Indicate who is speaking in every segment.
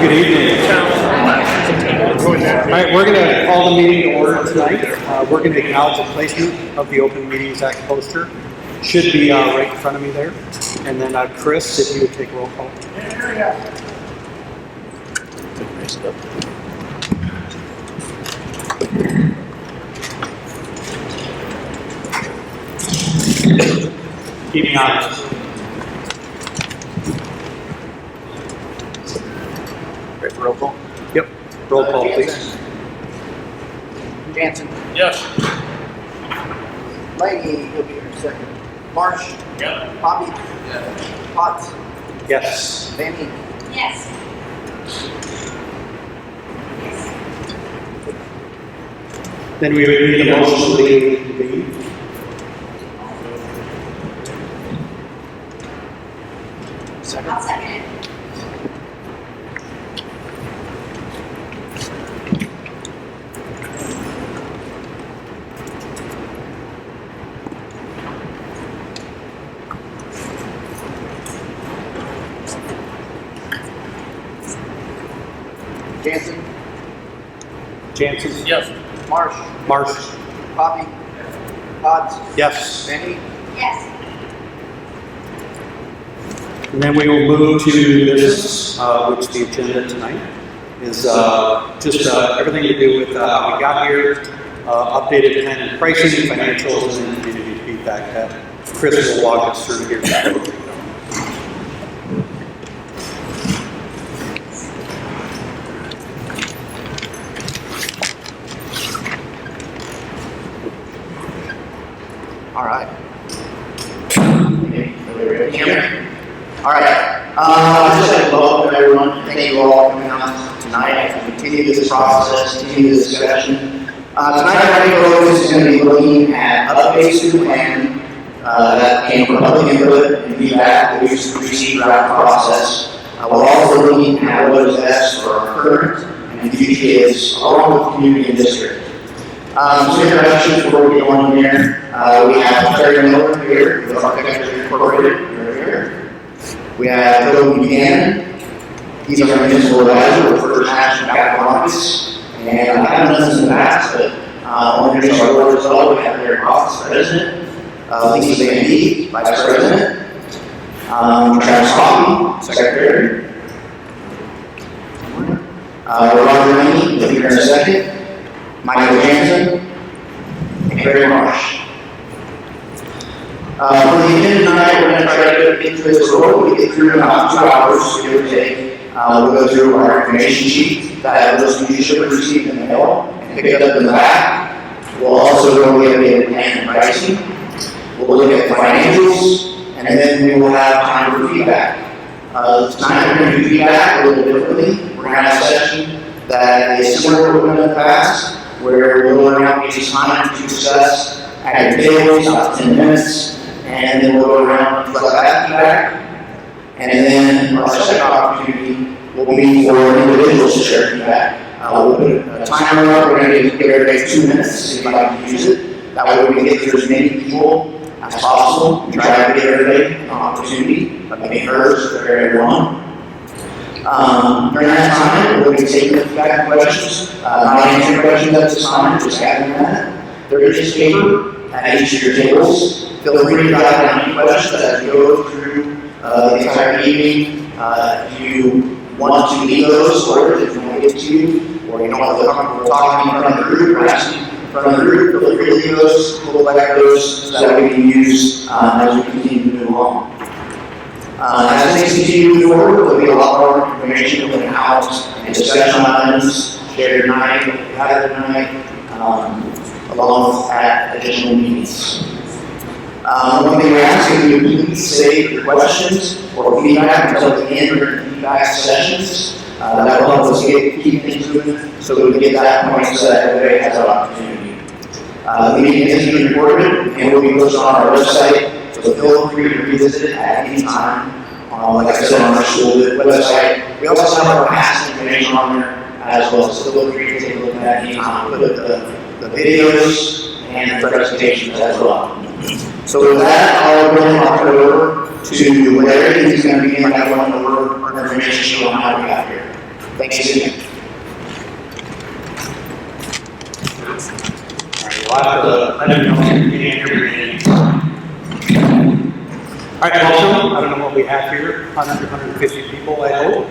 Speaker 1: Good evening. All right, we're going to call the meeting to order tonight. We're going to acknowledge the placement of the Open Meetings Act poster. Should be right in front of me there. And then Chris, if you would take roll call. Keeping honest.
Speaker 2: Ready for roll call?
Speaker 1: Yep. Roll call, please.
Speaker 2: Jansen.
Speaker 3: Yes.
Speaker 2: Laney, he'll be here in a second. Marsh.
Speaker 3: Yeah.
Speaker 2: Poppy.
Speaker 3: Yeah.
Speaker 2: Potts.
Speaker 1: Yes.
Speaker 2: Vanny.
Speaker 4: Yes.
Speaker 1: Then we would need a motion to leave the meeting.
Speaker 2: Second.
Speaker 4: I'll second it.
Speaker 2: Jansen.
Speaker 1: Jansen?
Speaker 3: Yes.
Speaker 2: Marsh.
Speaker 1: Marsh?
Speaker 2: Poppy. Potts.
Speaker 1: Yes.
Speaker 2: Vanny.
Speaker 4: Yes.
Speaker 1: And then we will move to business, which the agenda tonight is just everything to do with how we got here, updated plan and pricing, financials, and community feedback that Chris will walk us through here.
Speaker 2: All right. All right. I'd just like to welcome everyone. Thank you all for coming out tonight as we continue this process, continue this discussion. Tonight, our main focus is going to be looking at updates to the plan that came from public input and feedback that we received throughout the process. We're also looking at what is best for our current and future kids, along with the community and district. Some introductions before we get on here. We have Terry Miller here with Architecture Incorporated. Here. We have Phil Buchanan. He's our municipal advisor with First National Capital Markets. And I haven't done this in the past, but on the our board as well, we have Derek Ross, President. Lisa Van Dee, Vice President. Travis Coffey, Secretary. Roger Laney, will be here in a second. Michael Jansen, and Barry Marsh. For the agenda tonight, we're going to try to get through this roll. We get through in about 2 hours, give or take. We'll go through our information sheet that those you should have received in the mail and pick it up in the back. We'll also go over the plan and pricing. We'll look at the financials, and then we will have time for feedback. Tonight, we're going to do feedback a little differently. We're going to have a session that is similar to what we've done in the past, where we'll learn how to use time to discuss at your tables, about 10 minutes, and then we'll go around and collect that feedback. And then our second opportunity will be for individuals to share feedback. We'll put a timer up, we're going to give everybody 2 minutes to see if I can use it. That way we can get through as many people as possible and try to give everybody an opportunity of being heard for everyone. During that time, we'll be taking feedback questions, not answering questions at this time, just having that. There is paper at each of your tables. Feel free to jot down any questions as we go through the entire evening. If you want to leave those, or if you want to get to you, or you don't want to feel comfortable talking in front of the group or asking in front of the group, feel free to leave those. We'll collect those so that we can use as we continue to move along. As things continue to move forward, there'll be a lot more information going out and discussion items shared tonight, what we had tonight, along with at additional meetings. One thing we're asking you, please save your questions or feedback until the end of your feedback sessions. That will help us keep things moving so we can get that point so that everybody has an opportunity. The meeting is being recorded and will be posted on our website. So feel free to revisit it at any time. Like I said, on our school website. We also have our past information on there as well. So feel free to take a look at that any time. We'll put the videos and the presentations as well. So with that, I'll go ahead and turn it over to Larry. He's going to begin by going over our information sheet on how we got here. Thanks again.
Speaker 1: All right, we'll have to let him know if you can't hear me. All right, welcome. I don't know what we have here, 100, 150 people, I hope.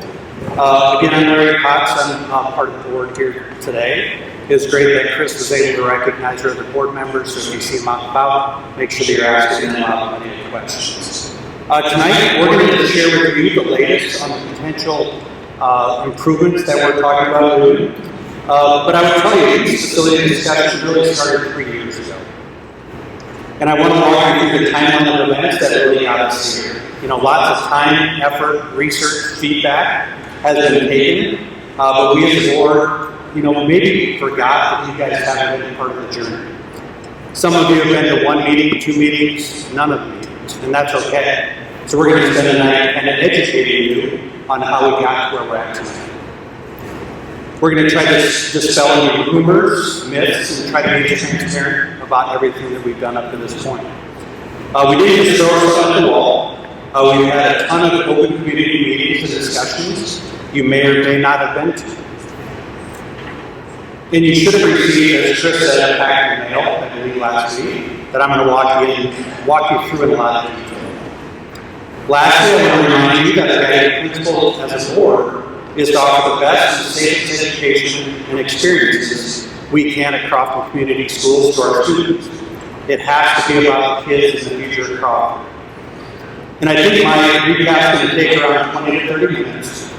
Speaker 1: Again, I'm Larry Cox. I'm part of the board here today. It's great that Chris was able to recognize our other board members, so if you see them out and about, make sure that you're asking them any questions. Tonight, we're going to share with you the latest on the potential improvements that we're talking about doing. But I would tell you, these facility discussions really started 3 years ago. And I want to walk you through the timeline of events that really got us here. You know, lots of time, effort, research, feedback has been taken, but we as a board, you know, maybe forgot that you guys haven't been part of the journey. Some of you have been to 1 meeting, 2 meetings, none of the meetings, and that's okay. So we're going to spend the night kind of educating you on how we got to where we're at tonight. We're going to try to dispel any rumors, myths, and try to be transparent about everything that we've done up to this point. We didn't just throw ourselves at the wall. We've had a ton of open community meetings and discussions you may or may not have been to. And you should have received, as Chris said, a packet of mail, I believe last week, that I'm going to walk you through in a lot of detail. Lastly, I want to remind you that the guiding principle as a board is to offer the best and safest education and experiences we can at Crofton Community Schools to our students. It has to be about the kids and the future of Crofton. And I think my recap is going to take around 20 to 30 minutes.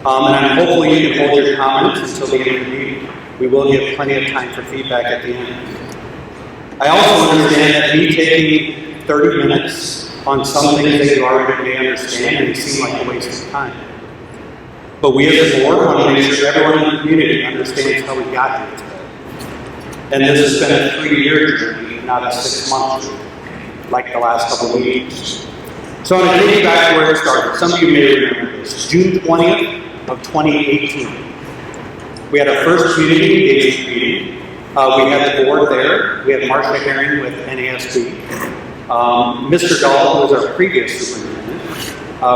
Speaker 1: And hopefully you can hold your comments until the end of the meeting. We will give plenty of time for feedback at the end. I also understand that me taking 30 minutes on some things that you already may understand and seem like a waste of time. But we as a board want to make sure everyone in the community understands how we got here today. And this has been a 3-year journey, not a 6-month journey, like the last couple of weeks. So I'm going to take you back to where it started. Some of you may remember this. June 20th of 2018. We had our first community engagement meeting. We had the board there. We had Marcia Herring with NASB. Mr. Dahl, who was our previous superintendent.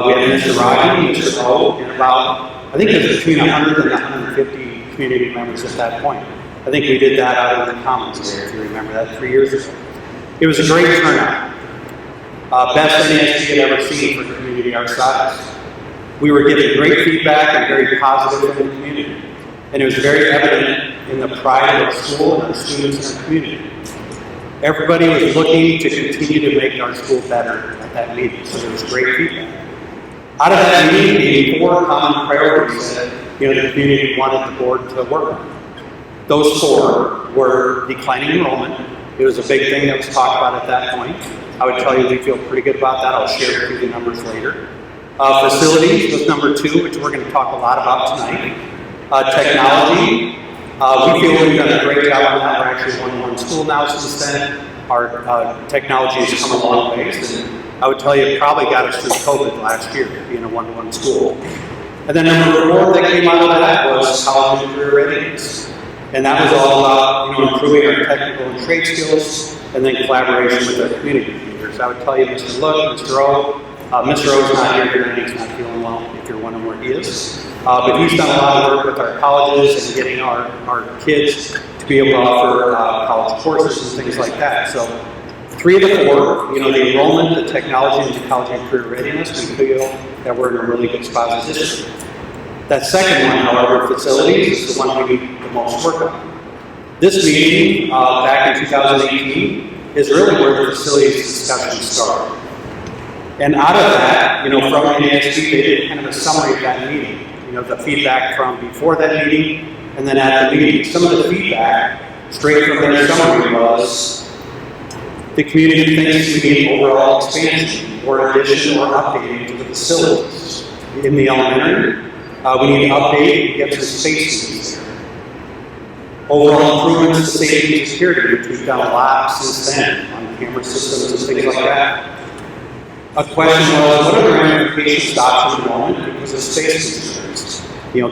Speaker 1: We had Mr. Rodney, Mr. O, and about, I think it was between 100 and 150 community members at that point. I think we did that out in the Commons there, if you remember that, 3 years ago. It was a great turnout. Best NASB had ever seen for a community our size. We were getting great feedback and very positive from the community. And it was very evident in the pride of our school and our students and our community. Everybody was looking to continue to make our school better at that meeting, so there was great feedback. Out of that meeting came 4 common priorities that the community wanted the board to work on. Those 4 were declining enrollment. It was a big thing that was talked about at that point. I would tell you we feel pretty good about that. I'll share with you the numbers later. Facilities was number 2, which we're going to talk a lot about tonight. Technology, we feel we've done a great job on that. We're actually 1-to-1 school now since then. Our technology has come a long ways, and I would tell you it probably got us through COVID last year, being a 1-to-1 school. And then number 4 that came out of that was college and career readiness. And that was all about improving our technical and trade skills, and then collaboration with our community leaders. I would tell you Mr. Look, Mr. O. Mr. O's not here tonight, he's not feeling well, if you're wondering where he is. But he's done a lot of work with our colleges and getting our kids to be able to offer college courses and things like that. So 3 of the 4, the enrollment, the technology, and the college and career readiness, we feel that we're in a really good spot as a district. That second one, however, facilities, is the one we need the most work on. This meeting, back in 2018, is really where the facilities discussion started. And out of that, from NASB, they did kind of a summary of that meeting. The feedback from before that meeting, and then at the meeting. Some of the feedback, straight from their summary, was the community thinks we need overall expansion, or addition, or updating to the facilities. In the elementary, we need to update and get some space needs there. Overall improvements to safety and security, which we've done a lot since then, on camera systems and things like that. A question was, what are the ramifications of option enrollment because of space concerns?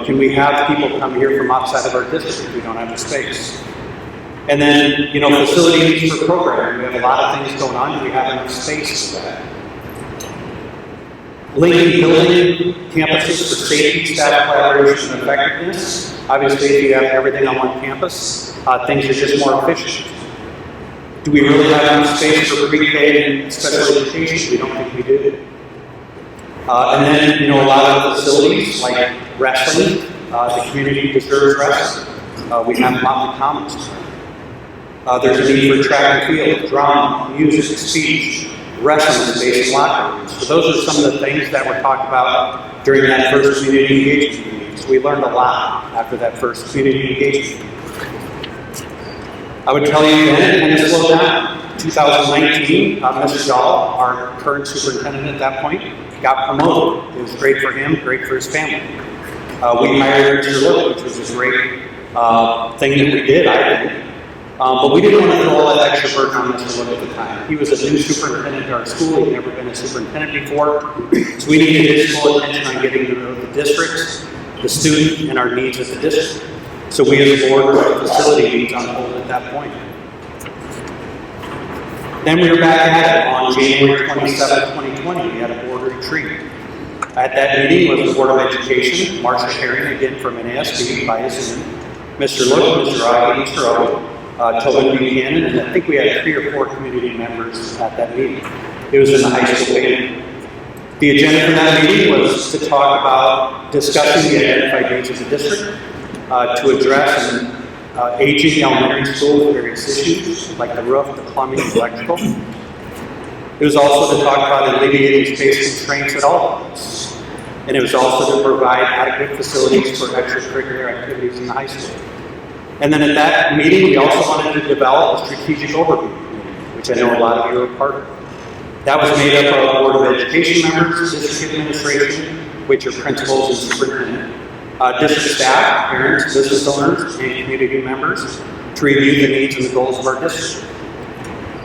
Speaker 1: Can we have people come here from outside of our district if we don't have the space? And then, facilities for programming. We have a lot of things going on. Do we have enough space for that? Linking building campuses for safety, staff collaboration, and effectiveness. Obviously, if you have everything on one campus, things are just more efficient. Do we really have enough space for pre-K and special education? We don't think we do. And then, a lot of facilities like wrestling, the community deserves wrestling. We have a lot in common. There's a need for track and field, drama, music, speech, wrestling space, and locker rooms. So those are some of the things that were talked about during that first community engagement meeting. So we learned a lot after that first community engagement meeting. I would tell you then, it kind of slowed down. 2019, Mr. Dahl, our current superintendent at that point, got promoted. It was great for him, great for his family. We hired Mr. Little, which was a great thing that we did, I think. But we didn't want to throw all that extra burden on Mr. Little at the time. He was a new superintendent at our school. He'd never been a superintendent before. So we needed his full attention on getting to know the district, the student, and our needs as a district. So we as a board put the facility needs on hold at that point. Then we were back at it on January 27, 2020. We had a board retreat. At that meeting was the Board of Education, Marcia Herring again from NASB by Zoom, Mr. Look, Mr. Ivey, Mr. O, Tobin Buchanan, and I think we had 3 or 4 community members at that meeting. It was in the high school band. The agenda for that meeting was to talk about discussing the identified needs of the district, to address an aging elementary school with various issues like the roof, the plumbing, the electrical. It was also to talk about alleviating space constraints at all levels. And it was also to provide adequate facilities for extracurricular activities in the high school. And then at that meeting, we also wanted to develop a strategic overview committee, which I know a lot of you are part of. That was made up of Board of Education members, district administration, which are principals and superintendent, district staff, parents, business owners, and community members to review the needs and the goals of our district.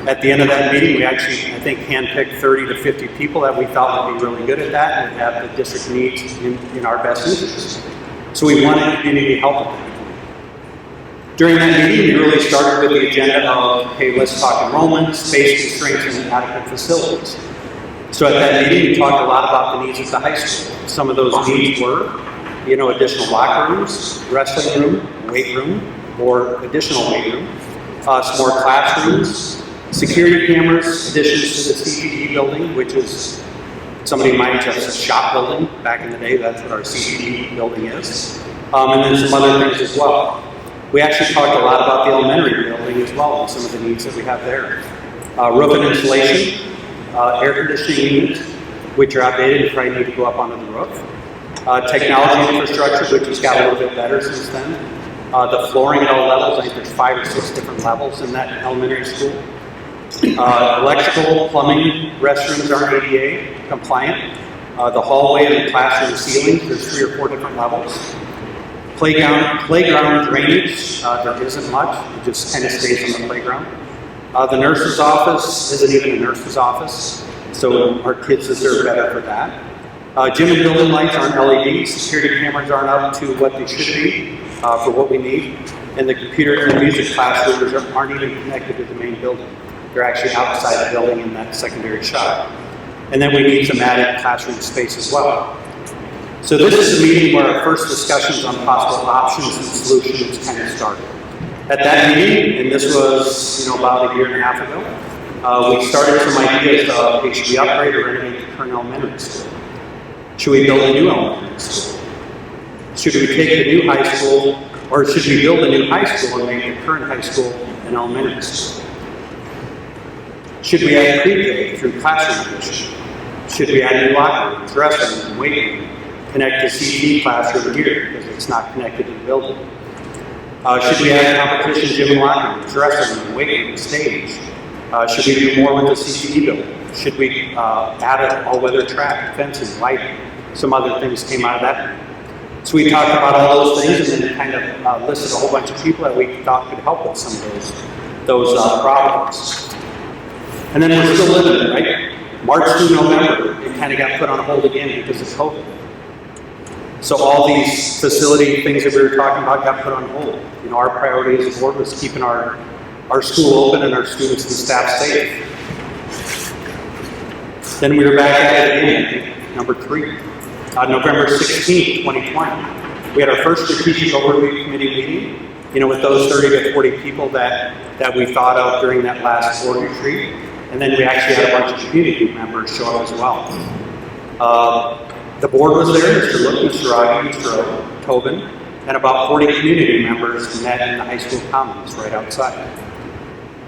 Speaker 1: At the end of that meeting, we actually, I think, handpicked 30 to 50 people that we thought would be really good at that and would have the district needs in our best interest. So we wanted community help with that. During that meeting, we really started with the agenda of, hey, let's talk enrollment, space constraints, and adequate facilities. So at that meeting, we talked a lot about the needs of the high school. Some of those needs were, additional locker rooms, wrestling room, weight room, or additional weight room, some more classrooms, security cameras, additions to the CTE building, which is, somebody might just a shop building. Back in the day, that's what our CTE building is. And then some other things as well. We actually talked a lot about the elementary building as well, and some of the needs that we have there. Roof and insulation, air conditioning units, which are outdated and probably need to go up onto the roof. Technology infrastructure, which has got a little bit better since then. The flooring at all levels, I think there's 5 or 6 different levels in that elementary school. Electrical, plumbing, restrooms aren't ADA compliant. The hallway and the classroom ceilings, there's 3 or 4 different levels. Playground drainage, there isn't much. It just kind of stays on the playground. The nurse's office isn't even a nurse's office, so our kids deserve better for that. Gym and building lights aren't LEDs. Security cameras aren't up to what they should be for what we need. And the computer and music classrooms aren't even connected to the main building. They're actually outside the building in that secondary shop. And then we need some added classroom space as well. So this is a meeting where our first discussions on possible options and solutions kind of started. At that meeting, and this was about a year and a half ago, we started some ideas of, hey, should we upgrade or renovate the current elementary school? Should we build a new elementary school? Should we take the new high school, or should we build a new high school and make the current high school an elementary school? Should we add pre-K through classroom addition? Should we add new locker rooms, restrooms, and weight room? Connect the CTE classroom here because it's not connected to the building. Should we add competition gym and locker rooms, wrestling, weight room, stage? Should we do more with the CTE building? Should we add an all-weather track, fencing, lighting? Some other things came out of that. So we talked about all those things and then kind of listed a whole bunch of people that we thought could help with some of those problems. And then we're still living it, right? March through November, it kind of got put on hold again because of COVID. So all these facility things that we were talking about got put on hold. Our priority as a board was keeping our school open and our students and staff safe. Then we were back at it again. number 3. November 16th, 2020, we had our first strategic overview committee meeting, with those 30 to 40 people that we thought of during that last board retreat. And then we actually had a bunch of community members show up as well. The board was there, Mr. Look, Mr. Rogge, Mr. Tobin, and about 40 community members met in the high school commons right outside.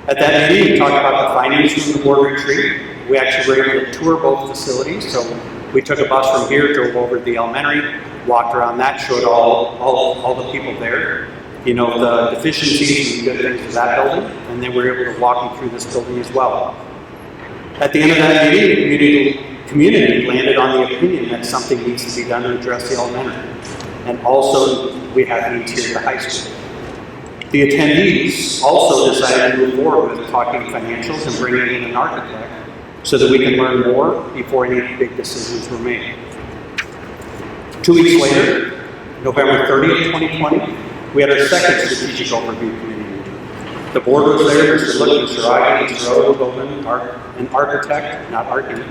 Speaker 1: At that meeting, we talked about the findings from the board retreat. We actually were able to tour both facilities. So we took a bus from here, drove over to the elementary, walked around that, showed all the people there, the deficiencies and good things of that building, and then we were able to walk them through this building as well. At the end of that meeting, the community landed on the opinion that something needs to be done to address the elementary. And also, we have needs here at the high school. The attendees also decided to move forward with talking financials and bringing in an architect so that we can learn more before any big decisions were made. 2 weeks later, November 30th, 2020, we had our second strategic overview committee meeting. The board was there, Mr. Look, Mr. Rogge, Mr. Tobin, an architect, not Arkin,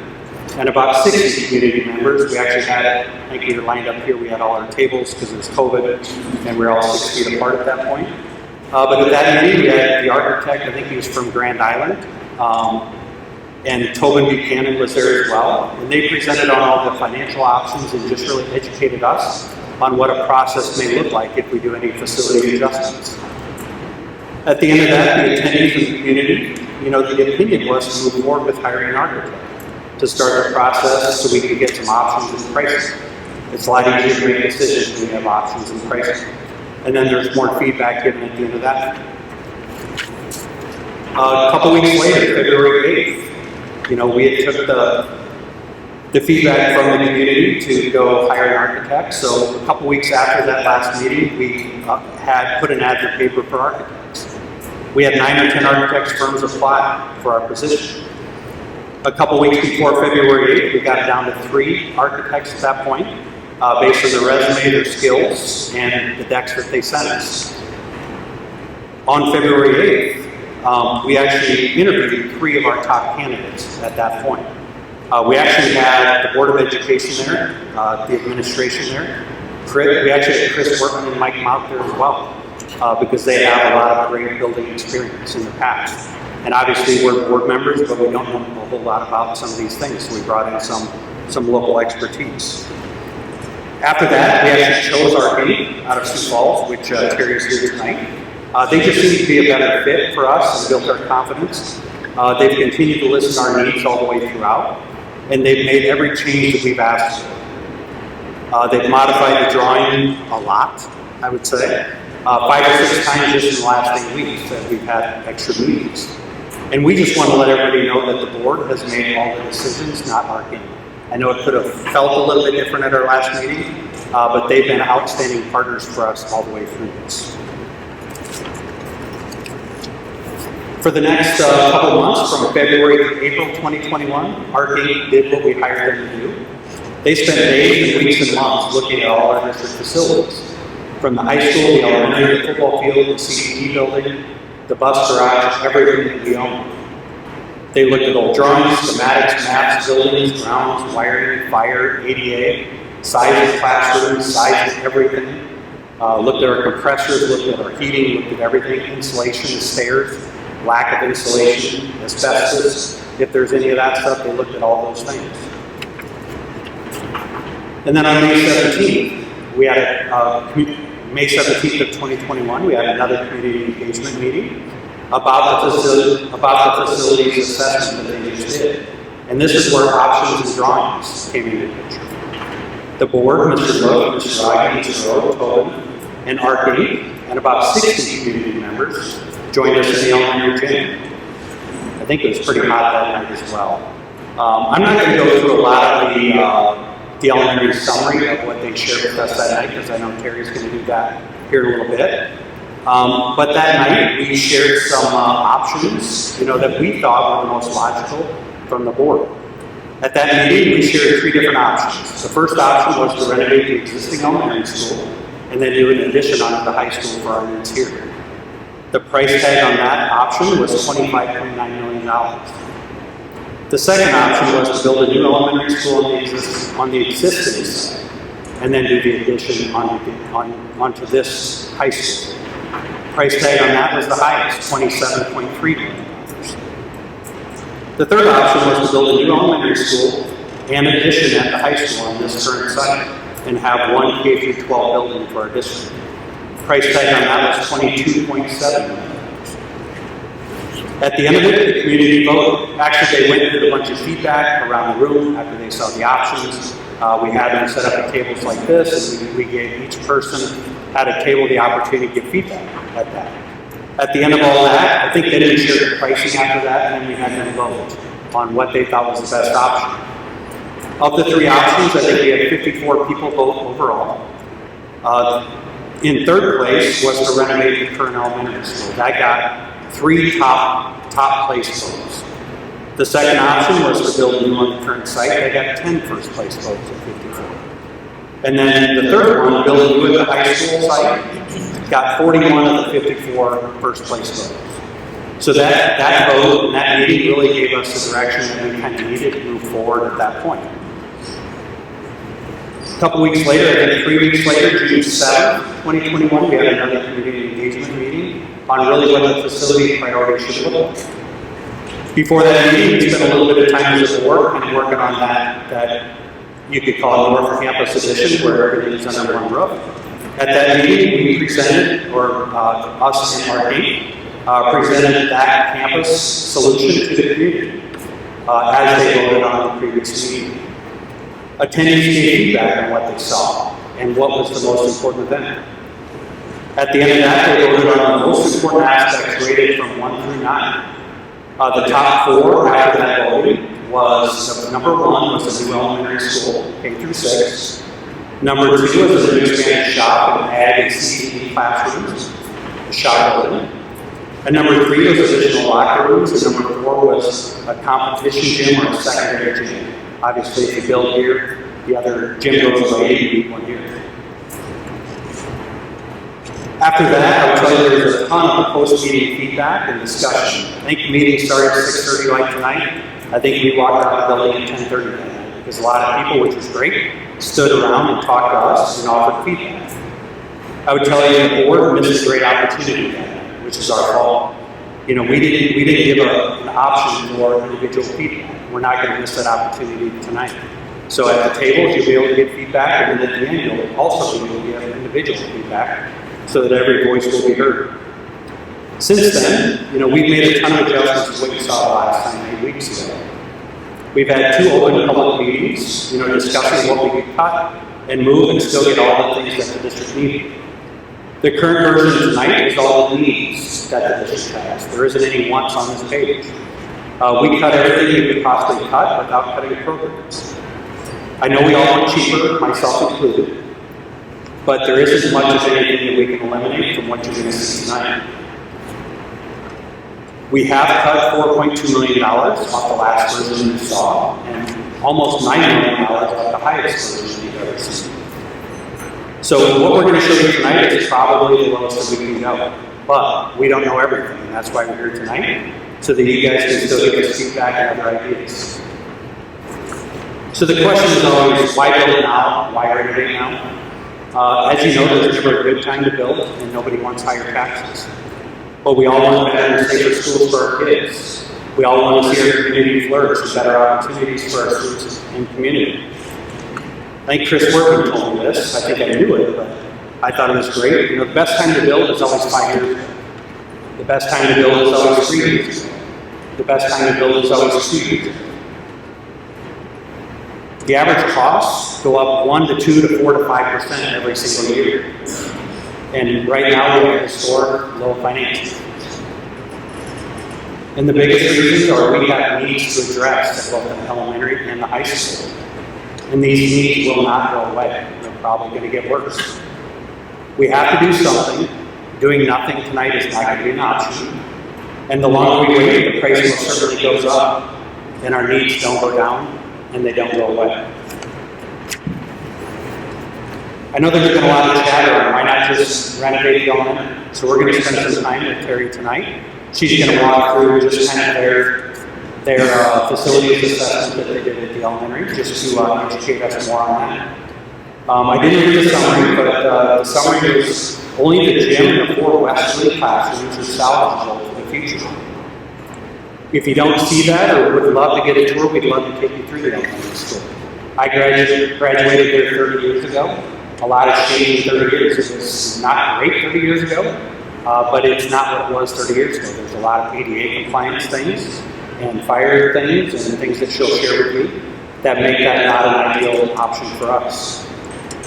Speaker 1: and about 60 community members. We actually had, I think we were lined up here, we had all our tables because it was COVID, and we were all 6 feet apart at that point. But at that meeting, we had the architect, I think he was from Grand Island, and Tobin Buchanan was there as well. And they presented on all the financial options and just really educated us on what a process may look like if we do any facility adjustments. At the end of that, the attendees in the community, the opinion was to move forward with hiring an architect to start the process so we could get some options and pricing. It's a lot easier to make decisions when we have options and pricing. And then there's more feedback given at the end of that. A couple weeks later, February 8th, we had took the feedback from the community to go hire an architect. So a couple weeks after that last meeting, we had put an ad in the paper for architects. We had 9 or 10 architects firms apply for our position. A couple weeks before February 8th, we got down to 3 architects at that point, based on their resume, their skills, and the decks that they sent us. On February 8th, we actually interviewed 3 of our top candidates at that point. We actually had the Board of Education there, the administration there. We actually had Chris Workman and Mike Mount there as well, because they have a lot of great building experience in the past. And obviously we're board members, but we don't know a whole lot about some of these things, so we brought in some local expertise. After that, we actually chose Arcane out of Sioux Falls, which Terry is here tonight. They just seemed to be a better fit for us and built our confidence. They've continued to listen to our needs all the way throughout, and they've made every change that we've asked for. They've modified the drawing a lot, I would say. 5 or 6 times just in the last 8 weeks that we've had extra meetings. And we just want to let everybody know that the board has made all the decisions, not Arcane. I know it could have felt a little bit different at our last meeting, but they've been outstanding partners for us all the way through this. For the next couple of months, from February to April 2021, Arcane did what we hired them to do. They spent days and weeks and months looking at all our district facilities. From the high school, the elementary, the football field, the CTE building, the bus garage, everything that we own. They looked at old drawings, schematics, maps, buildings, grounds, wiring, fire, ADA, size of classrooms, size of everything. Looked at our compressors, looked at our heating, looked at everything, insulation, the stairs, lack of insulation, asbestos. If there's any of that stuff, they looked at all those things. And then on May 17th, we had May 17th of 2021, we had another community engagement meeting about the facilities assessment that they just did. And this is where options and drawings came into the picture. The board, Mr. Lowe, Mr. Rogge, Mr. Tobin, and Arcane, and about 60 community members joined us in the elementary gym. I think it was pretty hot that night as well. I'm not going to go through a lot of the elementary summary of what they shared with us that night, because I know Terry's going to do that here in a little bit. But that night we shared some options, that we thought were the most logical from the board. At that meeting, we shared 3 different options. The first option was to renovate the existing elementary school and then do an addition onto the high school for our needs here. The price tag on that option was $25.9 million. The second option was to build a new elementary school on the existing site, and then do the addition onto this high school. Price tag on that was the highest, $27.3 million. The third option was to build a new elementary school and addition at the high school on this current site, and have one K-12 building for our district. Price tag on that was $22.7 million. At the end of it, the community voted. Actually, they went and did a bunch of feedback around the room after they saw the options. We had them set up at tables like this, and we gave each person at a table the opportunity to give feedback at that. At the end of all that, I think they didn't share the pricing after that, and then we had them vote on what they thought was the best option. Of the three options, I think we had 54 people vote overall. In third place was to renovate the current elementary school. That got 3 top place votes. The second option was to build a new on the current site. They got 10 first place votes at 54. And then the third one, build a new at the high school site, got 41 of the 54 first place votes. So that vote and that meeting really gave us the direction that we kind of needed to move forward at that point. A couple weeks later, I think 3 weeks later, June 7th, 2021, we had another community engagement meeting on really what the facility priorities should look like. Before that meeting, we spent a little bit of time as a board and working on that you could call North Campus Edition, where everything is under one roof. At that meeting, we presented, or us and our team, presented that campus solution to the community as they voted on the previous meeting. Attendees gave feedback on what they saw and what was the most important event. At the end of that, they voted on the most important aspects rated from 1 through 9. The top 4 after that voting was, number 1 was a new elementary school, K through 6. Number 2 was a new expanded shop and ag and CE classrooms, a shop building. And number 3 was additional locker rooms, and number 4 was a competition gym or a secondary gym. Obviously, if you build here, the other gym goes away, you need one here. After that, I would tell you there's a ton of post-meeting feedback and discussion. I think the meeting started at 6:30 like tonight. I think we walked out of the building at 10:30 that night. Because a lot of people, which was great, stood around and talked to us and offered feedback. I would tell you the board missed a great opportunity that night, which is our fault. You know, we didn't give an option for individual feedback. We're not going to miss that opportunity tonight. So at the tables, you'll be able to get feedback, and then at the end, you'll also be able to give individual feedback so that every voice will be heard. Since then, you know, we've made a ton of adjustments to what you saw last time, 8 weeks ago. We've had 2 open public meetings, you know, discussing what we could cut and move and still get all the things that the district needed. The current version tonight is all the needs that the district has. There isn't any wants on this page. We cut everything we could possibly cut without cutting programs. I know we all want cheaper, myself included, but there isn't much of anything that we can eliminate from what you're going to see tonight. We have cut $4.2 million off the last version you saw, and almost $9 million off the highest version you've ever seen. So what we're going to show you tonight is probably the lowest that we can go, but we don't know everything, and that's why we're here tonight, so that you guys can still give us feedback and other ideas. So the question is always, why build now? Why renovate now? As you know, there's never a good time to build, and nobody wants higher taxes. But we all want better and safer schools for our kids. We all want to see our community flourish and better opportunities for our students and community. I think Chris Workman told me this. I think I knew it, but I thought it was great. You know, the best time to build is always 5 years ago. The best time to build is always 3 years ago. The best time to build is always 2 years ago. The average costs go up 1 to 2 to 4 to 5% every single year. And right now we have historic low financing. And the biggest reasons are we have needs to address at both the elementary and the high school. And these needs will not go away. They're probably going to get worse. We have to do something. Doing nothing tonight is not going to be an option. And the longer we wait, the price will certainly goes up, and our needs don't go down, and they don't go away. I know there's been a lot of chatter on why not just renovate the elementary. So we're going to spend some time with Terry tonight. She's going to walk through just kind of their facilities assessment that they did at the elementary, just to educate us more on that. I didn't read the summary, but the summary was only the gym and the 4 westerly classrooms are salvageable for the future. If you don't see that or would love to get a tour, we'd love to take you through the elementary school. I graduated there 30 years ago. A lot has changed in 30 years. It was not great 30 years ago, but it's not what it was 30 years ago. There's a lot of ADA compliance things and fire things and things that she'll share with you that make that not an ideal option for us.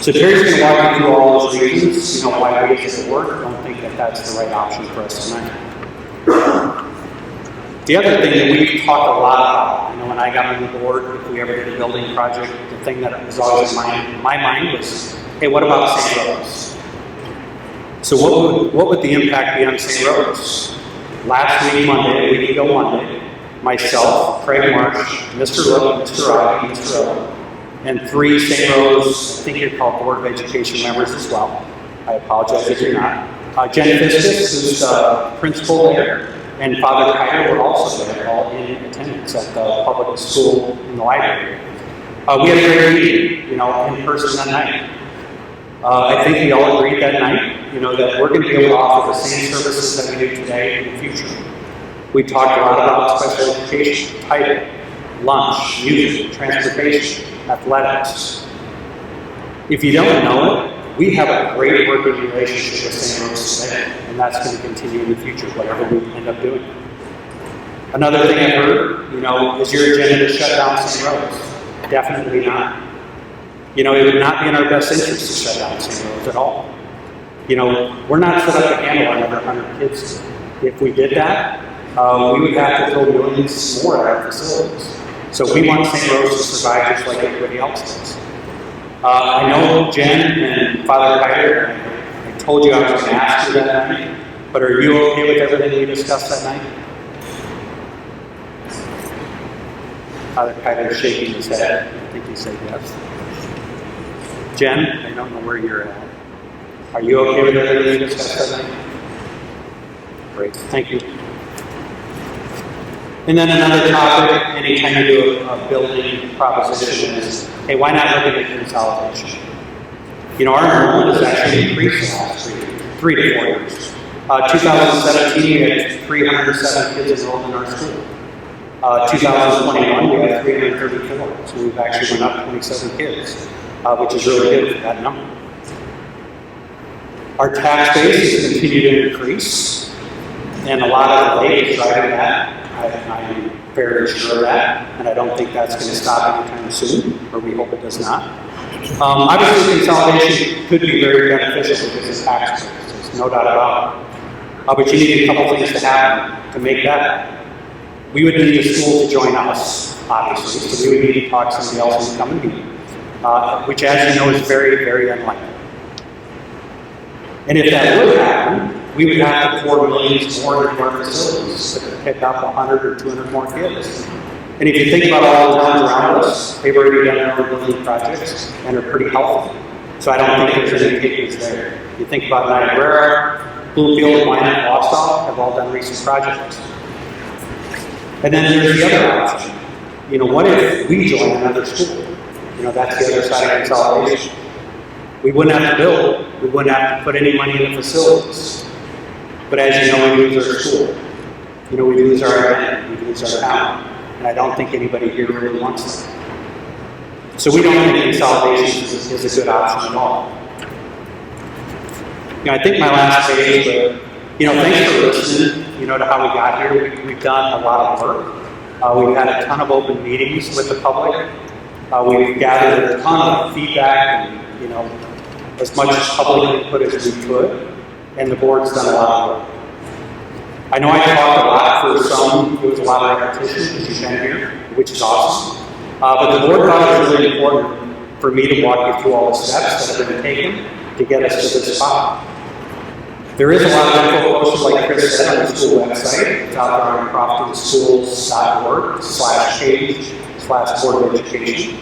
Speaker 1: So Terry's going to walk you through all those reasons, why we as a board don't think that that's the right option for us tonight. The other thing that we've talked a lot about, when I got on the board, if we ever did a building project, the thing that was always in my mind was, hey, what about St. Rose? So what would the impact be on St. Rose? Last week, a week ago Monday, myself, Craig Marsh, Mr. Lowe, Mr. Robbie, Mr. Owen, and 3 St. Rose, I think you're called Board of Education members as well. I apologize if you're not. Jen Fiskus, who's the principal there, and Father Kyer were also there, all in attendance at the public school in the library. We had a great meeting, in person that night. I think we all agreed that night, that we're going to be able to offer the same services that we do today in the future. We talked a lot about special education, title, lunch, music, transportation, athletics. If you don't know it, we have a great working relationship with St. Rose today, and that's going to continue in the future, whatever we end up doing. Another thing I've heard, is your agenda to shut down St. Rose? Definitely not. It would not be in our best interest to shut down St. Rose at all. We're not set up to handle another 100 kids. If we did that, we would have to throw millions more at our facilities. So we want St. Rose to survive just like everybody else does. I know Jen and Father Kyer, I told you I was going to ask you that night, but are you okay with everything we discussed that night? Father Kyer is shaking his head. I think he said yes. Jen, I don't know where you're at. Are you okay with everything we discussed that night? Great, thank you. And then another topic, anytime you do a building proposition is, hey, why not look at consolidation? Our enrollment has actually increased the last 3 to 4 years. 2017, we had 307 kids enrolled in our school. 2021, we had 334. So we've actually went up 27 kids, which is really good for that number. Our tax base has continued to increase, and a lot of the data is driving that. I'm fairly sure of that, and I don't think that's going to stop anytime soon, or we hope it does not. Obviously, consolidation could be very beneficial because it's tax breaks, there's no doubt about it. But you need a couple things to happen to make that. We would need the school to join us, obviously, so we would need to talk to somebody else who's come and meet, which, as you know, is very, very unlikely. And if that would happen, we would have to pour millions more into our facilities to pick up 100 or 200 more kids. And if you think about all the towns around us, they've already done their own building projects and are pretty healthy. So I don't think there's any takers there. You think about Niobrara, Bloomfield, Minot, Wausau have all done recent projects. And then there's the other option. What if we join another school? That's the other side of consolidation. We wouldn't have to build. We wouldn't have to put any money in the facilities. But as you know, we lose our school. We lose our event, we lose our town. And I don't think anybody here really wants that. So we don't think consolidation is a good option at all. I think my last page, but thanks for listening, to how we got here. We've done a lot of work. We've had a ton of open meetings with the public. We've gathered a ton of feedback and, as much public input as we could. And the board's done a lot of work. I know I talked a lot for some, there was a lot of repetition because you've been here, which is awesome. But the board thought it was really important for me to walk you through all the steps that have been taken to get us to this spot. There is a lot of info posted, like Chris said, on the school website. It's out there on croftonschools.org/page/board of education.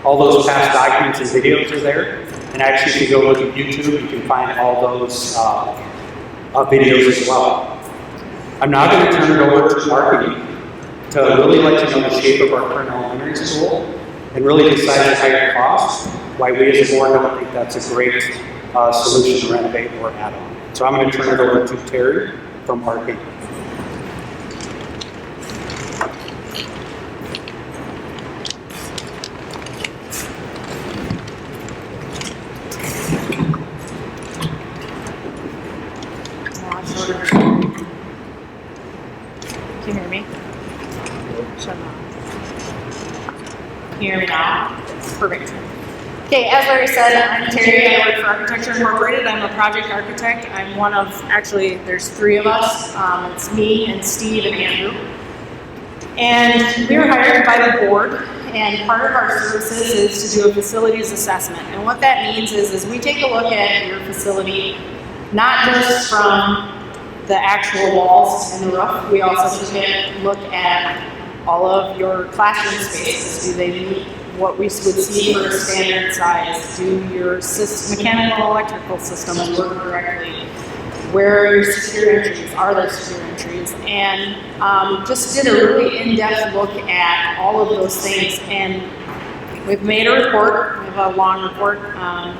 Speaker 1: All those past documents and videos are there. And actually, if you go look at YouTube, you can find all those videos as well. I'm now going to turn it over to Marky to really let you know the shape of our current elementary school and really decide the higher cost, why we as a board don't think that's a great solution to renovate or add on. So I'm going to turn it over to Terry from Arcane.
Speaker 3: Can you hear me? Shut up. Can you hear me now? Perfect. Okay, as Larry said, I'm Terry. I work for Architecture Incorporated. I'm a project architect. I'm one of, actually, there's three of us. It's me and Steve and Andrew. And we were hired by the board, and part of our services is to do a facilities assessment. And what that means is we take a look at your facility, not just from the actual walls and the roof. We also take a look at all of your classroom spaces. Do they meet what we would see for a standard size? Do your mechanical electrical systems work correctly? Where are your secure entries? Are there secure entries? And just did a really in-depth look at all of those things. And we've made a report. We have a long report.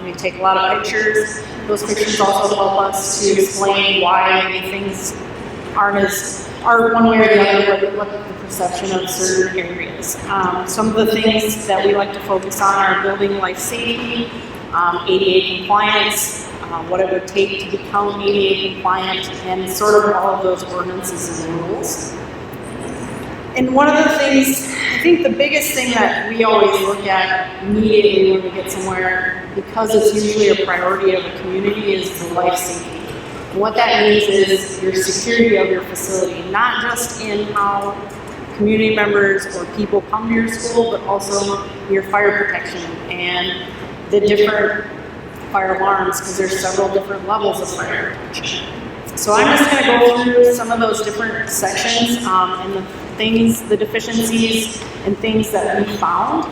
Speaker 3: We take a lot of pictures. Those pictures also help us to explain why maybe things are one way or the other, what the perception of certain areas. Some of the things that we like to focus on are building life safety, ADA compliance, what it would take to become ADA compliant, and sort of all of those ordinances and rules. And one of the things, I think the biggest thing that we always look at immediately when we get somewhere, because it's usually a priority of a community, is the life safety. And what that means is your security of your facility, not just in how community members or people come to your school, but also your fire protection and the different fire alarms, because there's several different levels of fire protection. So I'm just going to go through some of those different sections and the things, the deficiencies and things that we found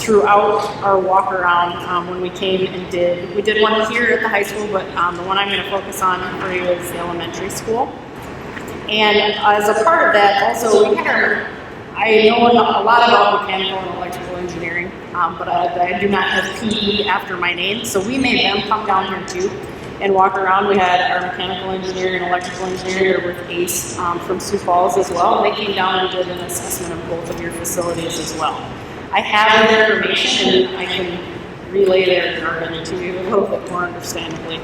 Speaker 3: throughout our walk around when we came and we did one here at the high school, but the one I'm going to focus on for you is the elementary school. And as a part of that, also I know a lot about mechanical and electrical engineering, but I do not have PE after my name, so we made them come down here too and walk around. We had our mechanical engineer and electrical engineer with ACE from Sioux Falls as well. They came down and did an assessment of both of your facilities as well. I have their information and I can relay their jargon to you a little bit more understandably.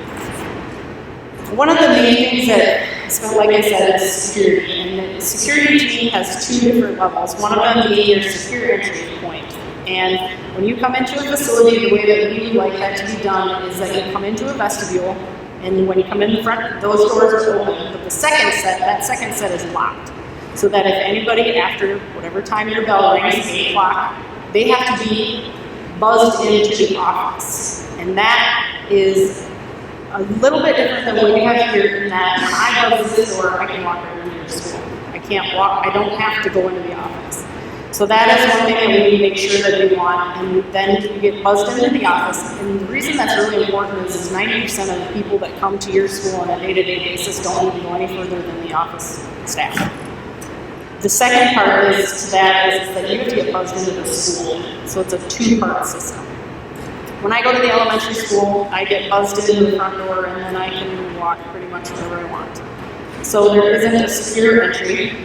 Speaker 3: One of the main things that, like I said, is security. And the security team has two different levels. One of them being your secure entry point. And when you come into a facility, the way that we would like that to be done is that you come into a vestibule, and when you come in the front, those doors are open. But that second set is locked. So that if anybody after whatever time your bell rings, 8 o'clock, they have to be buzzed into the office. And that is a little bit different than what we have here, in that when I buzz this door, I can walk right into your school. I don't have to go into the office. So that is one thing that we need to make sure that we want, and then you get buzzed into the office. And the reason that's really important is 90% of the people that come to your school on a day-to-day basis don't even go any further than the office staff. The second part is that you have to get buzzed into the school. So it's a 2-part system. When I go to the elementary school, I get buzzed into the front door, and then I can walk pretty much wherever I want. So there isn't a secure entry.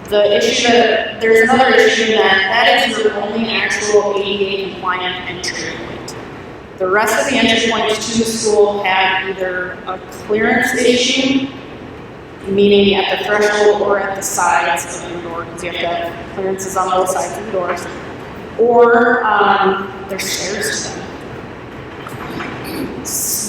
Speaker 3: There's another issue that is your only actual ADA compliant entry point. The rest of the entry points to the school have either a clearance issue, meaning at the threshold or at the sides of your door, because you have to have clearances on both sides of the doors, or there's stairs to them.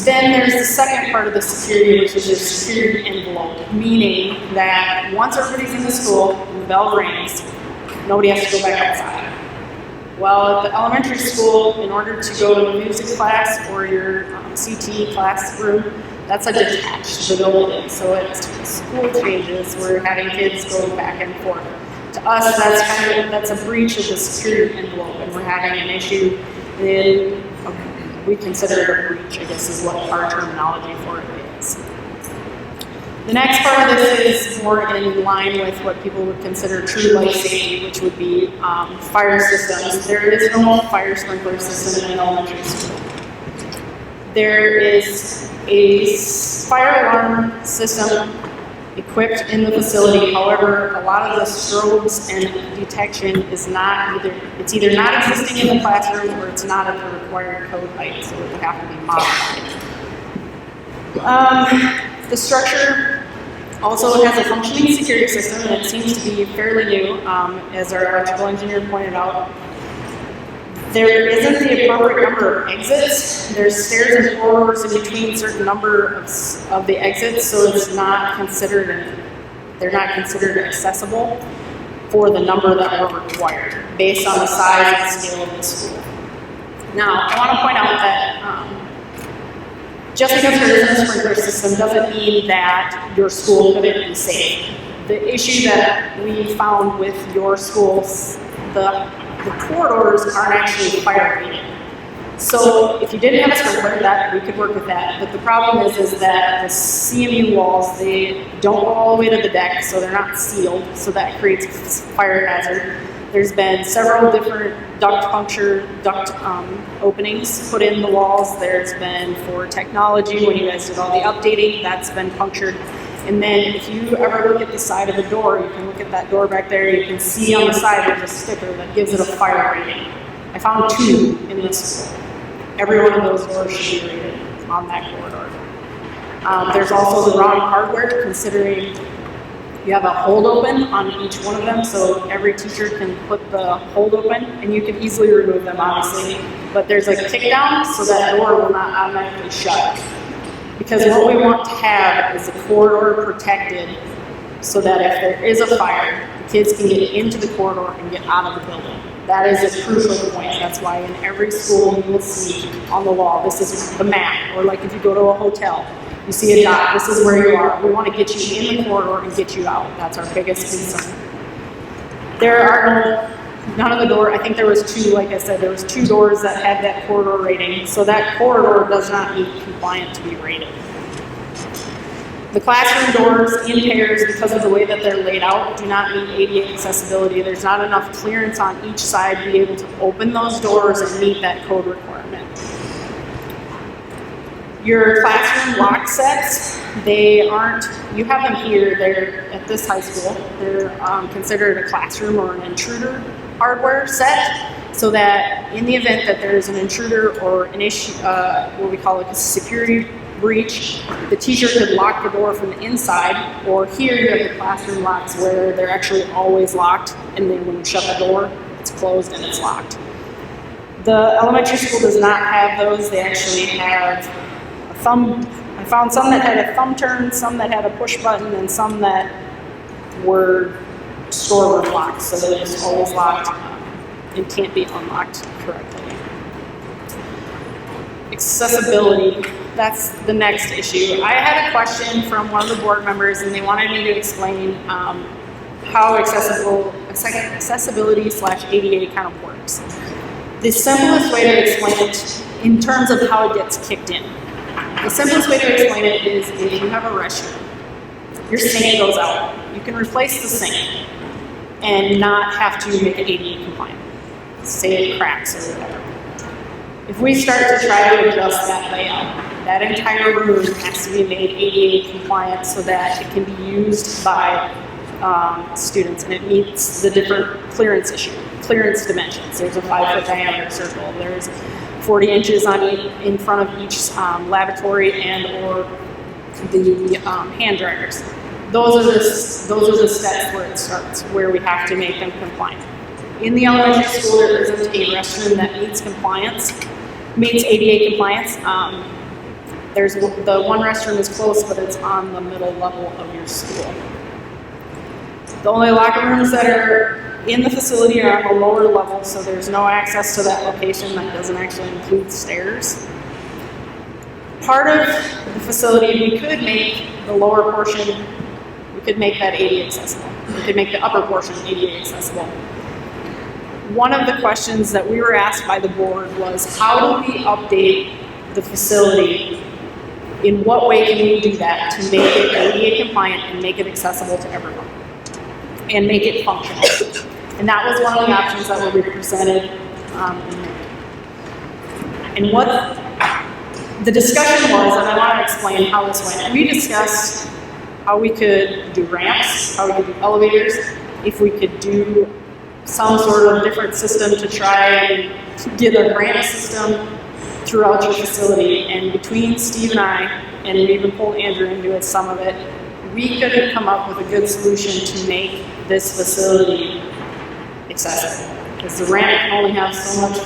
Speaker 3: Then there's the second part of the security, which is your security envelope, meaning that once everybody's in the school and the bell rings, nobody has to go back outside. Well, at the elementary school, in order to go to a music class or your CT classroom, that's a detached building. So it's school changes, we're having kids go back and forth. To us, that's a breach of the security envelope, and we're having an issue in we consider it a breach, I guess is what our terminology for it is. The next part of this is more in line with what people would consider true life safety, which would be fire systems. There is no fire sprinkler system in an elementary school. There is a fire alarm system equipped in the facility. However, a lot of the strobes and detection is it's either not existing in the classroom or it's not at the required code height, so it would have to be modified. The structure also has a functioning security system, and it seems to be fairly new, as our electrical engineer pointed out. There isn't the appropriate number of exits. There's stairs and corridors in between a certain number of the exits, so it's not considered, they're not considered accessible for the number that were required, based on the size and scale of the school. Now, I want to point out that just because there isn't a sprinkler system doesn't mean that your school couldn't be safe. The issue that we found with your schools, the corridors aren't actually fire rated. So if you didn't have a sprinkler, that we could work with that. But the problem is that the CMU walls, they don't go all the way to the deck, so they're not sealed, so that creates a fire hazard. There's been several different duct openings put in the walls. There's been for technology, when you guys did all the updating, that's been punctured. And then if you ever look at the side of the door, you can look at that door back there, you can see on the side there's a sticker that gives it a fire rating. I found 2 in this school. Every one of those doors should be rated on that corridor. There's also the wrong hardware, considering you have a hold open on each one of them, so every teacher can put the hold open, and you can easily remove them, obviously. But there's a kick down, so that door will not automatically shut. Because what we want to have is a corridor protected, so that if there is a fire, the kids can get into the corridor and get out of the building. That is a crucial point. That's why in every school you will see on the wall, this is the map, or like if you go to a hotel, you see a dot, this is where you are. We want to get you in the corridor and get you out. That's our biggest concern. There are none of the doors, I think there was 2, like I said, there was 2 doors that had that corridor rating, so that corridor does not meet compliant to be rated. The classroom doors in pairs, because of the way that they're laid out, do not meet ADA accessibility. There's not enough clearance on each side to be able to open those doors and meet that code requirement. Your classroom lock sets, they aren't, you have them here, they're at this high school, they're considered a classroom or an intruder hardware set, so that in the event that there's an intruder or an issue, what we call a security breach, the teacher could lock the door from the inside, or here you have the classroom locks where they're actually always locked, and then when you shut the door, it's closed and it's locked. The elementary school does not have those. They actually have a thumb. I found some that had a thumb turn, some that had a push button, and some that were storeroom locks, so they're just always locked and can't be unlocked correctly. Accessibility, that's the next issue. I had a question from one of the board members, and they wanted me to explain how accessibility / ADA kind of works. The simplest way to explain it in terms of how it gets kicked in. The simplest way to explain it is if you have a restroom, your sink goes out. You can replace the sink and not have to make it ADA compliant. Say it cracks or whatever. If we start to try to adjust that layout, that entire room has to be made ADA compliant so that it can be used by students, and it meets the different clearance dimensions. There's a 5-foot diameter circle. There's 40 inches in front of each lavatory and or the hand dryers. Those are the steps where it starts, where we have to make them compliant. In the elementary school, there isn't a restroom that meets ADA compliance. There's the one restroom is close, but it's on the middle level of your school. The only locker rooms that are in the facility are on the lower level, so there's no access to that location. That doesn't actually include stairs. Part of the facility, we could make the lower portion, we could make that ADA accessible. We could make the upper portion ADA accessible. One of the questions that we were asked by the board was, how do we update the facility In what way can we do that to make it ADA compliant and make it accessible to everyone? And make it functional? And that was one of the options that were presented in there. And what the discussion was, and I want to explain how this went. We discussed how we could do ramps, how we could do elevators, if we could do some sort of different system to try and get a ramp system throughout your facility. And between Steve and I, and we even pulled Andrew into it, some of it, we could come up with a good solution to make this facility accessible. Because the ramp can only have so much,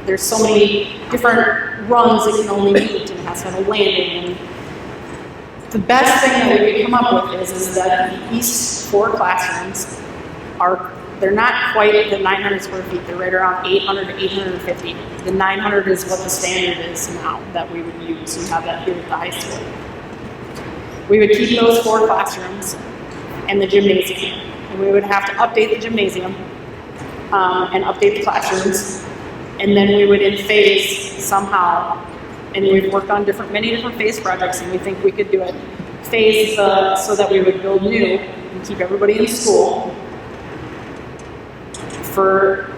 Speaker 3: there's so many different runs it can only meet, and it has to have a landing. And the best thing that we could come up with is that the east 4 classrooms they're not quite the 900 square feet, they're right around 800 to 850. The 900 is what the standard is now that we would use. We have that here at the high school. We would keep those 4 classrooms and the gymnasium. And we would have to update the gymnasium and update the classrooms. And then we would in phase somehow, and we've worked on many different phase projects, and we think we could do it, phase so that we would build new and keep everybody in school. For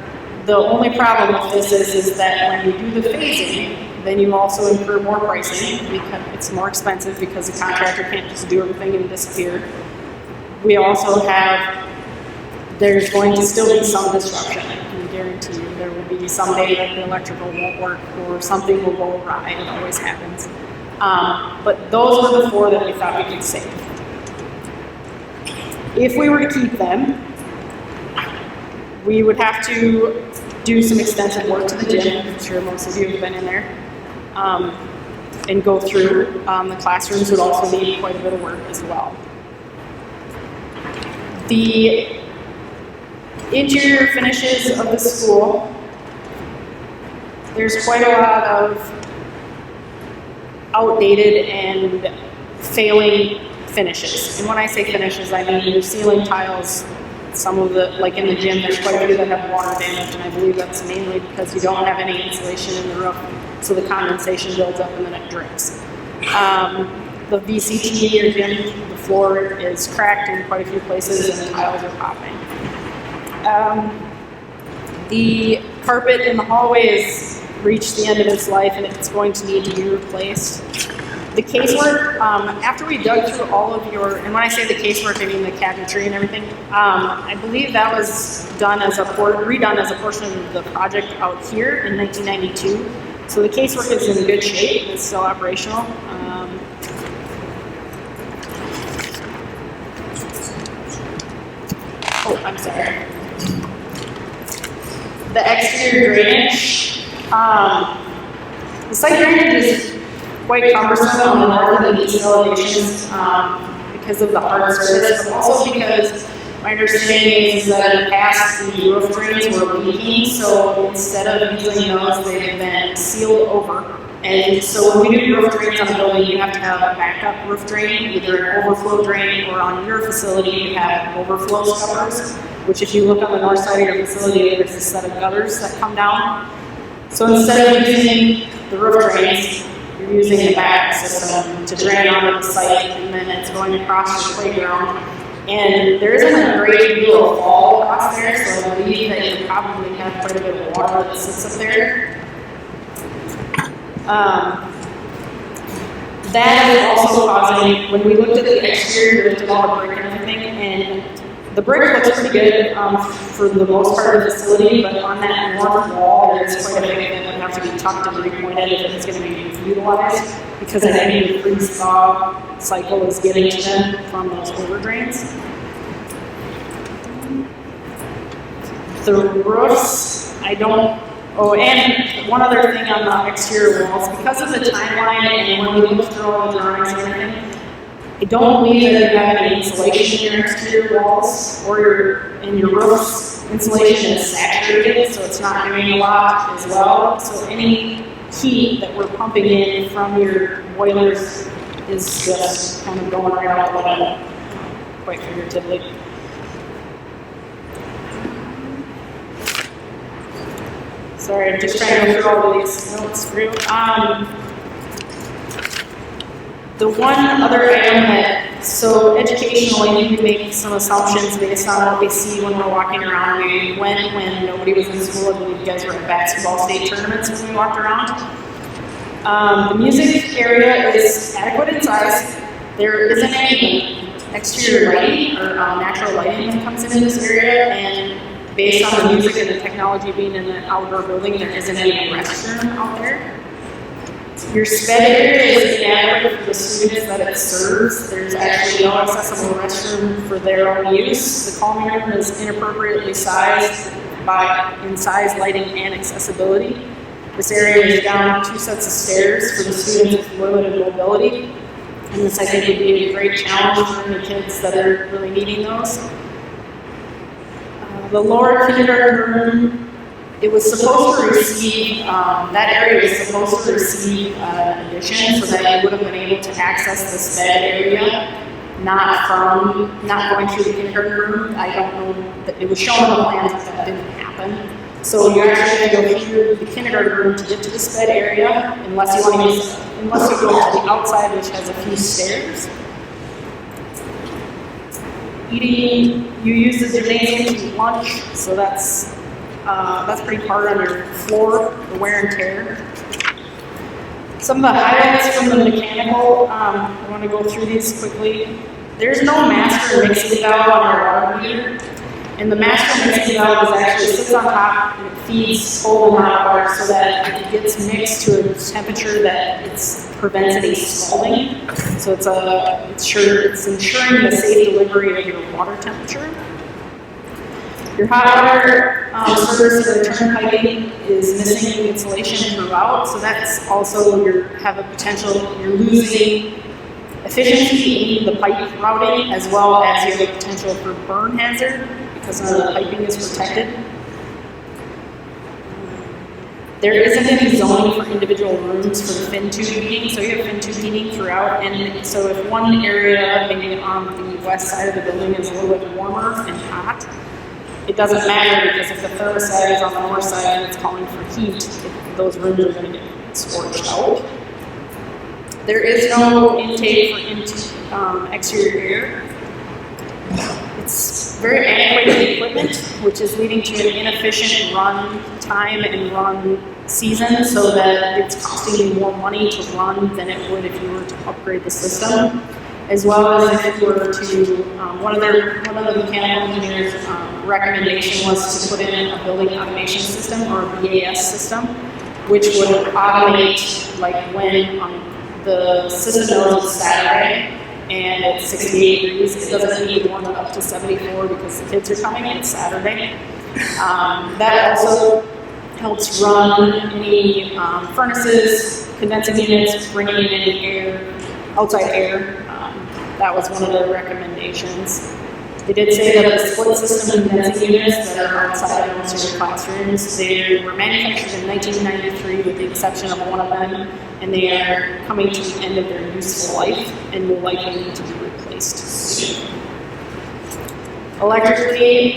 Speaker 3: the only problem with this is that when you do the phasing, then you also incur more pricing because it's more expensive because the contractor can't just do everything and disappear. We also there's going to still be some disruption. I can guarantee you there will be some day that the electrical won't work or something will go awry. It always happens. But those were the 4 that we thought we could save. If we were to keep them, we would have to do some extensive work to the gym. I'm sure most of you have been in there. And go through. The classrooms would also need quite a bit of work as well. The interior finishes of the school, there's quite a lot of outdated and failing finishes. And when I say finishes, I mean your ceiling tiles. Some of the, like in the gym, there's quite a few that have water damage, and I believe that's mainly because you don't have any insulation in the roof, so the condensation builds up and then it drips. The VCT in your gym, the floor is cracked in quite a few places and the tiles are popping. The carpet in the hallway has reached the end of its life and it's going to need to be replaced. The casework, after we dug through all of and when I say the casework, I mean the cabinetry and everything, I believe that was redone as a portion of the project out here in 1992. So the casework is in good shape, it's still operational. I'm sorry. The exterior drainage, the site drainage is quite cumbersome on the north and east elevations because of the hard surface, but also because my understanding is that in the past the roof drains were leaking, so instead of using those, they've been sealed over. And so when we do roof drains on a building, you have to have a backup roof drain, either an overflow drain, or on your facility you have overflow scuppers, which if you look on the north side of your facility, there's a set of gutters that come down. So instead of using the roof drains, you're using the backup system to drain onto the site, and then it's going across your playground. And there isn't a great deal of fall across there, so I believe that you probably have quite a bit of water that sits up there. That is also causing, when we looked at the exterior, we looked at all the brick and everything, and the brick looks pretty good for the most part of the facility, but on that north wall, there's quite a bit that would have to be tucked and repointed if it's going to be utilized, because I think the freeze-thaw cycle is getting to them from those over drains. The roofs, and one other thing on the exterior walls, because of the timeline and when we look through all the drawings and everything, I don't believe that you have any insulation in your exterior walls or your roofs. Insulation is saturated, so it's not doing a lot as well. So any heat that we're pumping in from your boilers is just kind of going right out the window, quite figuratively. Sorry, I'm just trying to go through all of these notes through. The one other item that, so educationally, we make some assumptions based on what we see when we're walking around. We went when nobody was in school. I believe you guys were at basketball state tournaments when we walked around. The music area is adequate in size. There isn't any exterior lighting or natural lighting that comes into this area, and based on the music and the technology being in an outdoor building, there isn't any restroom out there. Your sped area is inadequate for the students that it serves. There's actually no accessible restroom for their own use. The calming room is inappropriately sized in size, lighting, and accessibility. This area is down 2 sets of stairs for the students with limited mobility. And this, I think, would be a great challenge for any kids that are really needing those. The lower kindergarten room, it was supposed to receive, that area was supposed to receive an addition so that you would have been able to access the sped area, not going through the kindergarten room. I don't know, that it was shown on the plans that that didn't happen. So you actually have to go through the kindergarten room to get to the sped area, unless you go to the outside, which has a few stairs. Eating, you use the gymnasium to eat lunch, so that's pretty hard on your floor, the wear and tear. Some of the highlights from the mechanical, I want to go through these quickly. There's no master mixing valve on our water meter, and the master mixing valve is actually sits on top and it feeds cold and hot water so that it gets mixed to a temperature that prevents any scalding. So it's ensuring the safe delivery of your water temperature. Your hot water service and return piping is missing insulation throughout, so that's also you're losing efficiency in the pipe routing as well as you have the potential for burn hazard because the piping is protected. There isn't any zoning for individual rooms for the fin tube heating, so you have fin tube heating throughout, and so if one area, maybe on the west side of the building, is a little bit warmer and hot, it doesn't matter because if the thermostat is on the north side and it's calling for heat, those rooms are going to get scorched out. There is no intake for exterior air. It's very antiquated equipment, which is leading to an inefficient run time and run season, so that it's costing you more money to run than it would if you were to upgrade the system. As well as if you were to, one of the mechanical engineers' recommendation was to put in a building automation system or a BAS system, which would automate like when the system knows it's Saturday and it's 68 degrees, it doesn't need to warm it up to 74 because the kids are coming, it's Saturday. That also helps run any furnaces, condensing units, bringing in any air, outside air. That was one of their recommendations. They did say that the split system condensing units that are outside of most of your classrooms, they were manufactured in 1993 with the exception of one of them, and they are coming to the end of their useful life and will likely need to be replaced soon. Electrically,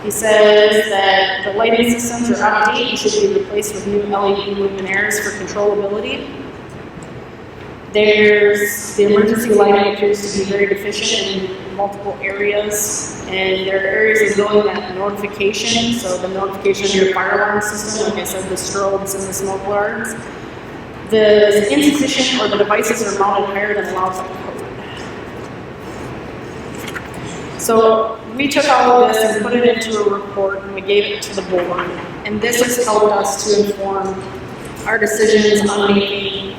Speaker 3: he says that the lighting systems are out of date and should be replaced with new LED luminaires for controllability. The emergency lighting appears to be very deficient in multiple areas, and there are areas of the building that notification, so the notification of your fire alarm system, like I said, the strobes and the smoke alarms, the insufficient or the devices are mounted higher than allows by code. So we took all of this and put it into a report and we gave it to the board, and this has helped us to inform our decisions on making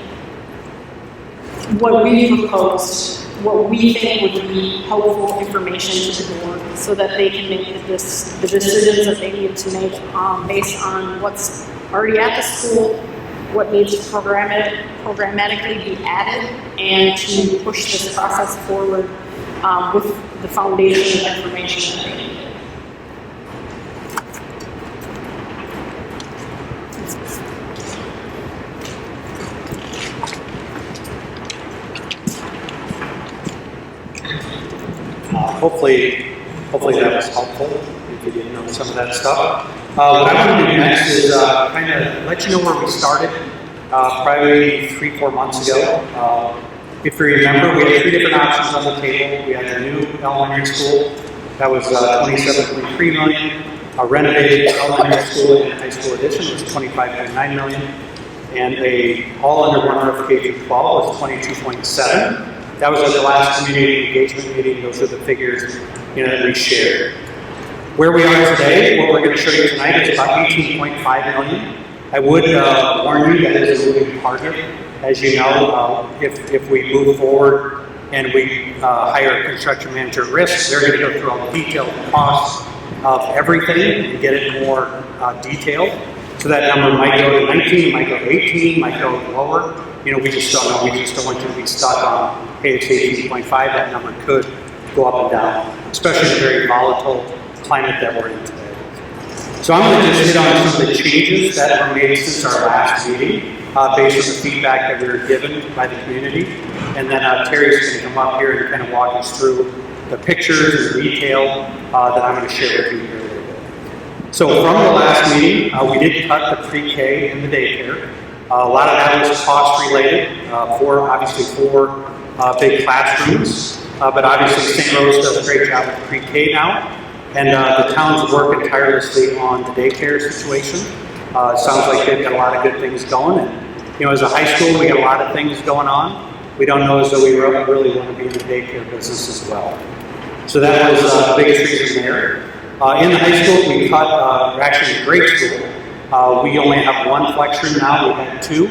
Speaker 3: what we proposed, what we think would be helpful information to the board so that they can make the decisions that they need to make based on what's already at the school, what needs to programmatically be added, and to push this process forward with the foundation of information that they need.
Speaker 1: Hopefully that was helpful. You could get into some of that stuff. What I want to do next is kind of let you know where we started probably 3-4 months ago. If you remember, we had 3 different options on the table. We had a new elementary school that was $27.3 million. A renovated elementary school and high school addition was $25.9 million. And a all under one roof K-12 was $22.7. That was at the last community engagement meeting. Those are the figures that we shared. Where we are today, what we're going to show you tonight is about $18.5 million. I would warn you that it is a moving target. As you know, if we move forward and we hire a construction manager at risk, they're going to go through all the detailed costs of everything and get it more detailed. So that number might go to 19, might go to 18, might go lower. We just don't know. We just don't want you to be stuck on, hey, it's 18.5. That number could go up and down, especially in a very volatile climate that we're in today. So I'm going to just hit on some of the changes that were made since our last meeting, based on the feedback that we were given by the community. And then Terry's going to come up here and kind of walk us through the pictures and the detail that I'm going to share with you here a little bit. So from the last meeting, we did cut the pre-K and the daycare. A lot of that was cost related, obviously four big classrooms, but obviously St. Rose does a great job with pre-K now. And the town's working tirelessly on the daycare situation. It sounds like they've got a lot of good things going. And, as a high school, we got a lot of things going on. We don't know as though we really want to be in the daycare business as well. So that was the biggest reason there. In the high school, we cut, actually in grade school, we only have one flex room now. We had 2.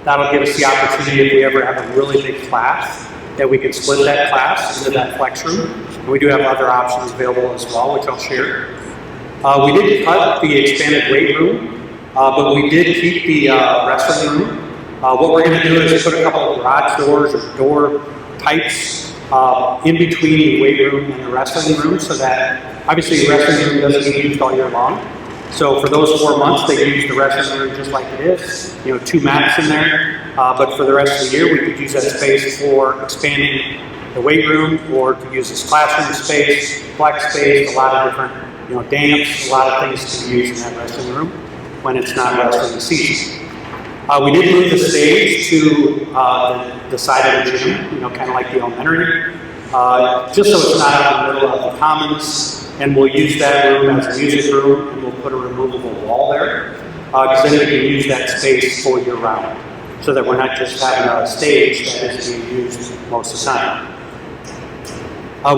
Speaker 1: That'll give us the opportunity if we ever have a really big class that we can split that class into that flex room. And we do have other options available as well, which I'll share. We did cut the expanded weight room, but we did keep the wrestling room. What we're going to do is put a couple of garage doors or door types in between the weight room and the wrestling room, so that obviously the wrestling room doesn't get used all year long. So for those 4 months, they can use the wrestling room just like it is, 2 mats in there. But for the rest of the year, we could use that space for expanding the weight room, or to use this classroom space, flex space, a lot of different, dance, a lot of things to use in that wrestling room when it's not wrestling season. We did move the stage to the side of the gym, kind of like the elementary, just so it's not out in the middle of the commons. And we'll use that room as a music room, and we'll put a removable wall there, because then we can use that space full year round, so that we're not just having a stage that is being used most of the time.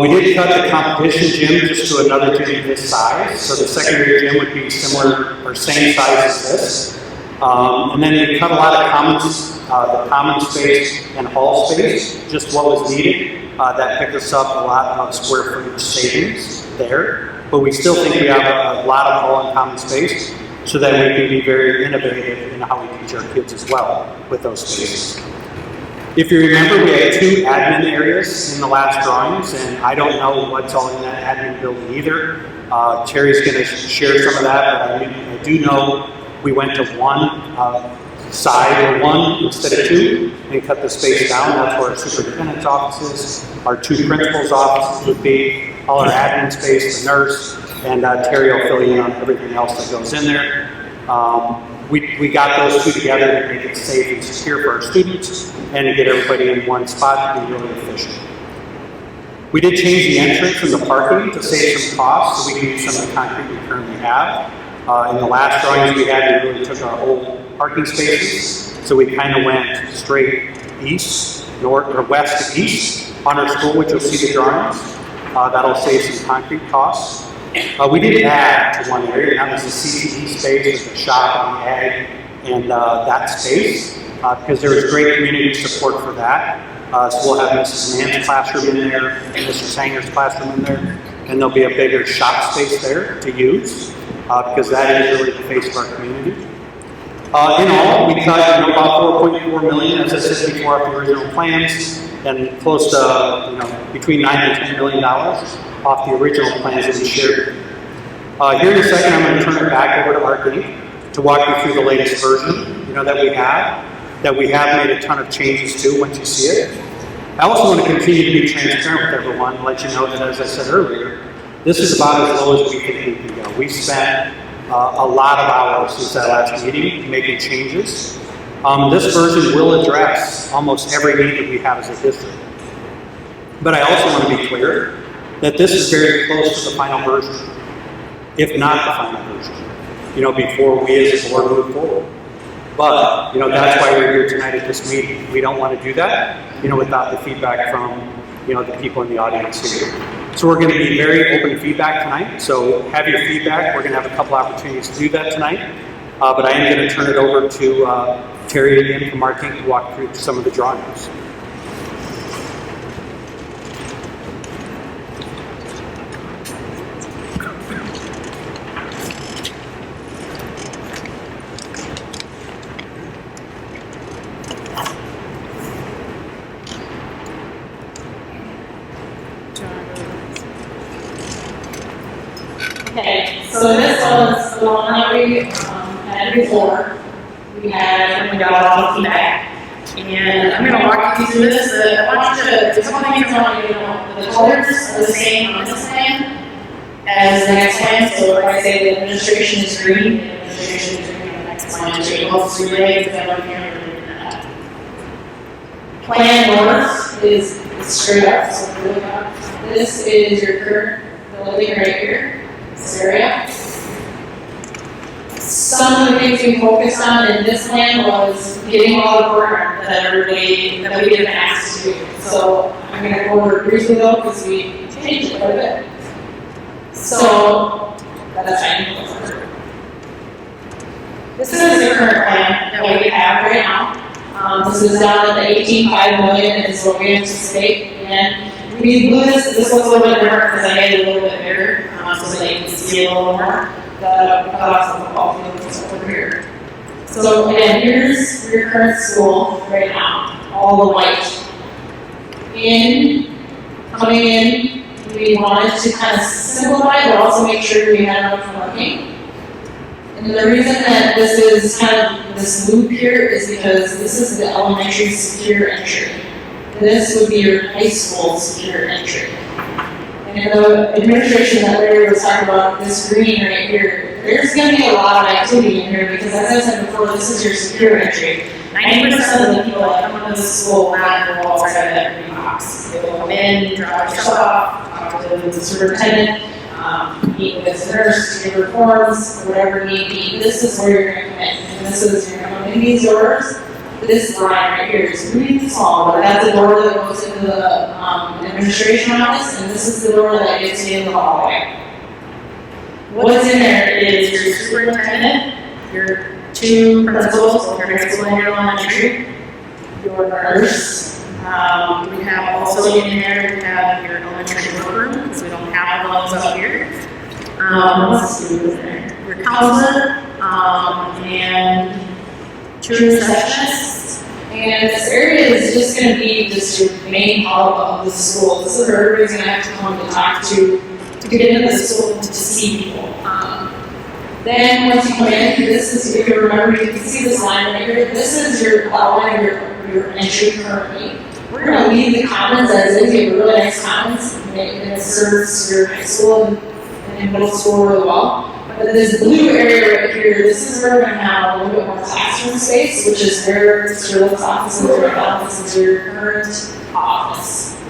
Speaker 1: We did cut the competition gym just to another gym this size, so the secondary gym would be similar or same size as this. And then we cut a lot of commons, the common space and hall space, just what was needed. That picked us up a lot of square footage savings there, but we still think we have a lot of hall and common space, so that we can be very innovative in how we teach our kids as well with those spaces. If you remember, we had 2 admin areas in the last drawings, and I don't know what's all in that admin building either. Terry's going to share some of that, but I do know we went to one side, or 1 instead of 2, and cut the space down. That's where our superintendent's offices, our 2 principals' offices would be, all our admin space, the nurse, and Terry will fill you in on everything else that goes in there. We got those 2 together to make it safe and secure for our students, and to get everybody in one spot to be really efficient. We did change the entrance and the parking to save some costs, so we can use some of the concrete we currently have. In the last drawings we had, we really took our old parking spaces, so we kind of went straight east, north, or west to east on our school, which you'll see the drawings. That'll save some concrete costs. We did add to one area, and that was the CTE space, the shop and the ag, and that space, because there was great community support for that. So we'll have Mrs. Mann's classroom in there, and Mr. Sanger's classroom in there, and there'll be a bigger shop space there to use, because that is really the face of our community. In all, we cut about $4.4 million, as I said before, off the original plans, and close to between $9 and $10 million off the original plans that we shared. Here in a second, I'm going to turn it back over to Art Inc. to walk you through the latest version that we have made a ton of changes to once you see it. I also want to continue to be transparent with everyone and let you know that, as I said earlier, this is about as low as we think we can go. We spent a lot of hours since that last meeting making changes, This version will address almost every need that we have as a district. But I also want to be clear that this is very close to the final version, if not the final version, before we as a board move forward. But, that's why we're here tonight at this meeting. We don't want to do that, without the feedback from, the people in the audience here. So we're going to be very open to feedback tonight. So have your feedback. We're going to have a couple opportunities to do that tonight. But I am going to turn it over to Terry again from Mark Inc. to walk through some of the drawings.
Speaker 3: Okay, so this was the one that we had before. We got all the feedback. And I'm going to walk you through this. I want you to, there's one thing I want you to know. The colors are the same on this plan as the next plan. So if I say the administration is green, the administration is green on the next plan. So it helps relate to that one here. Plan north is straight up. So if you look up, this is your current building right here. This area. Some of the things we focused on in this plan was getting all the program that we didn't ask to do. So I'm going to go over it briefly though because we changed it quite a bit. So that's fine. This is the current plan that we have right now. This is down at the 18.5 million is what we anticipate. And we blew this was a little bit different because I made it a little bit bigger so that you can see a little more. The cutoffs of the ball fields over here. So again, here's your current school right now, all the white. Coming in, we wanted to kind of simplify, but also make sure we had enough parking. And the reason that this is kind of this loop here is because this is the elementary secure entry. This would be your high school secure entry. And the administration that Larry was talking about, this green right here, there's going to be a lot of activity in here because as I said before, this is your secure entry. 90% of the people that come into the school will not go outside of that green box. They will come in, drop their stuff off, talk to the superintendent, meet with the nurse, give her forms, whatever need be. This is where you're going to come in. And this is, you're going to come in these doors. This line right here is really small, but that's the door that goes into the administration office, and this is the door that gets you in the hallway. What's in there is your superintendent, your two principals, your high school and your elementary, your nurse. We have also in there, we have your elementary workroom, because we don't have those up here. Let's see what's in there. Your counselor, and two receptionists, and this area is just going to be just your main hub of the school. This is where everybody's going to have to come to talk to get into the school to see people. Then once you come in, this is, if you remember, you can see this line right here. This is your outline of your entry currently. We're going to leave the commons as is. You have really nice commons, and it serves your high school and middle school really well. But this blue area right here, this is where we're going to have a little bit more classroom space, which is where Sterling's office and your office is your current office.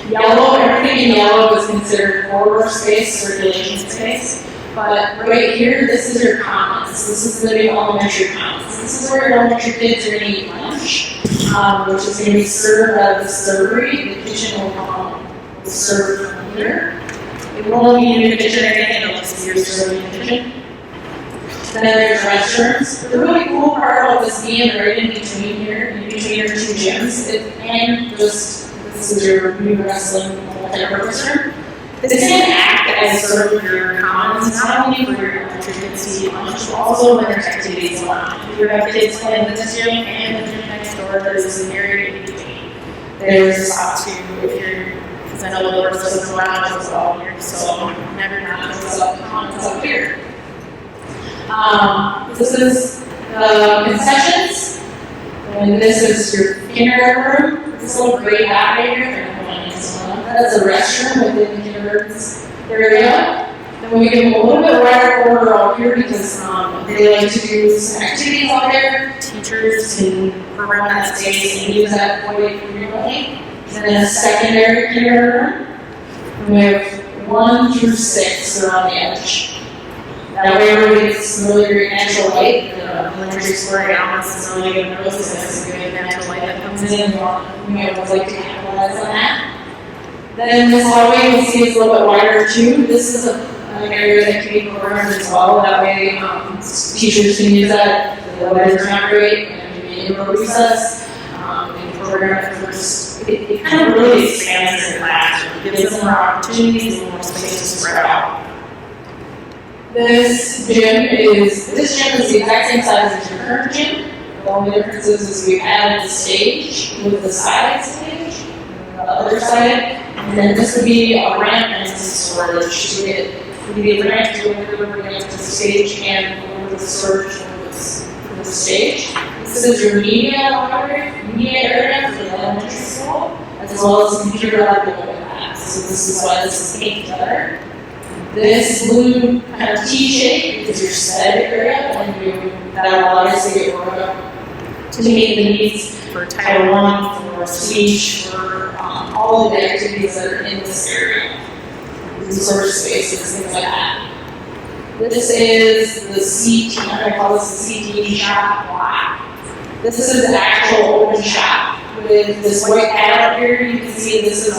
Speaker 3: Yellow, everything in yellow is considered corridor space, circulation space. But right here, this is your commons. This is the new elementary commons. This is where your elementary kids are going to eat lunch, which is going to be served out of the servery. The kitchen will serve from here. It won't be in the kitchen or anything, it'll just be your serving kitchen. Then there's restrooms. The really cool part about this being right in between here, in between your two gyms, and just, this is your new wrestling multi-purpose room. This can act as sort of your commons, not only for your elementary kids to eat lunch, but also when there's activities going on. If you have kids playing in this gym and the gym next door, there's an area in between. There's up to, if you're, because I know the doors doesn't go out as well here, so never not goes up, commons up here. This is the concessions, and this is your kindergarten room. This little gray dot right here, that's a restroom within the kindergarten area. Then
Speaker 4: we give them a little bit wider corridor out here because they like to do some activities out there. Teachers can run that space and use that quite frequently. And then a secondary kindergarten. And we have 1 through 6 around the edge. That way everybody gets some really great natural light. The elementary school right now is some really good notice. There's some good natural light that comes in. We always like to capitalize on that. Then this hallway you see is a little bit wider too. This is an area that can be programmed as well. That way teachers can use that. The weather's not great and be in recess. And program it first. It kind of really expands their classroom. Gives them more opportunities and more space to spread out. This gym is the exact same size as your current gym. The only difference is we added the stage with the side stage, and the other side, and then this would be a ramp and some storage. So it would be a ramp to over to the stage and over the storage for the stage. This is your media area for the elementary school, as well as computer lab below that. So this is why this is pink together. This blue kind of T shape is your SED area, and that will obviously get broken up to meet the needs for Title I, for speech, for all of the activities that are in this area, resource spaces, things like that. This is the CT, I'm going to call this the CT shop block. This is the actual open shop with this white pad up here. You can see this is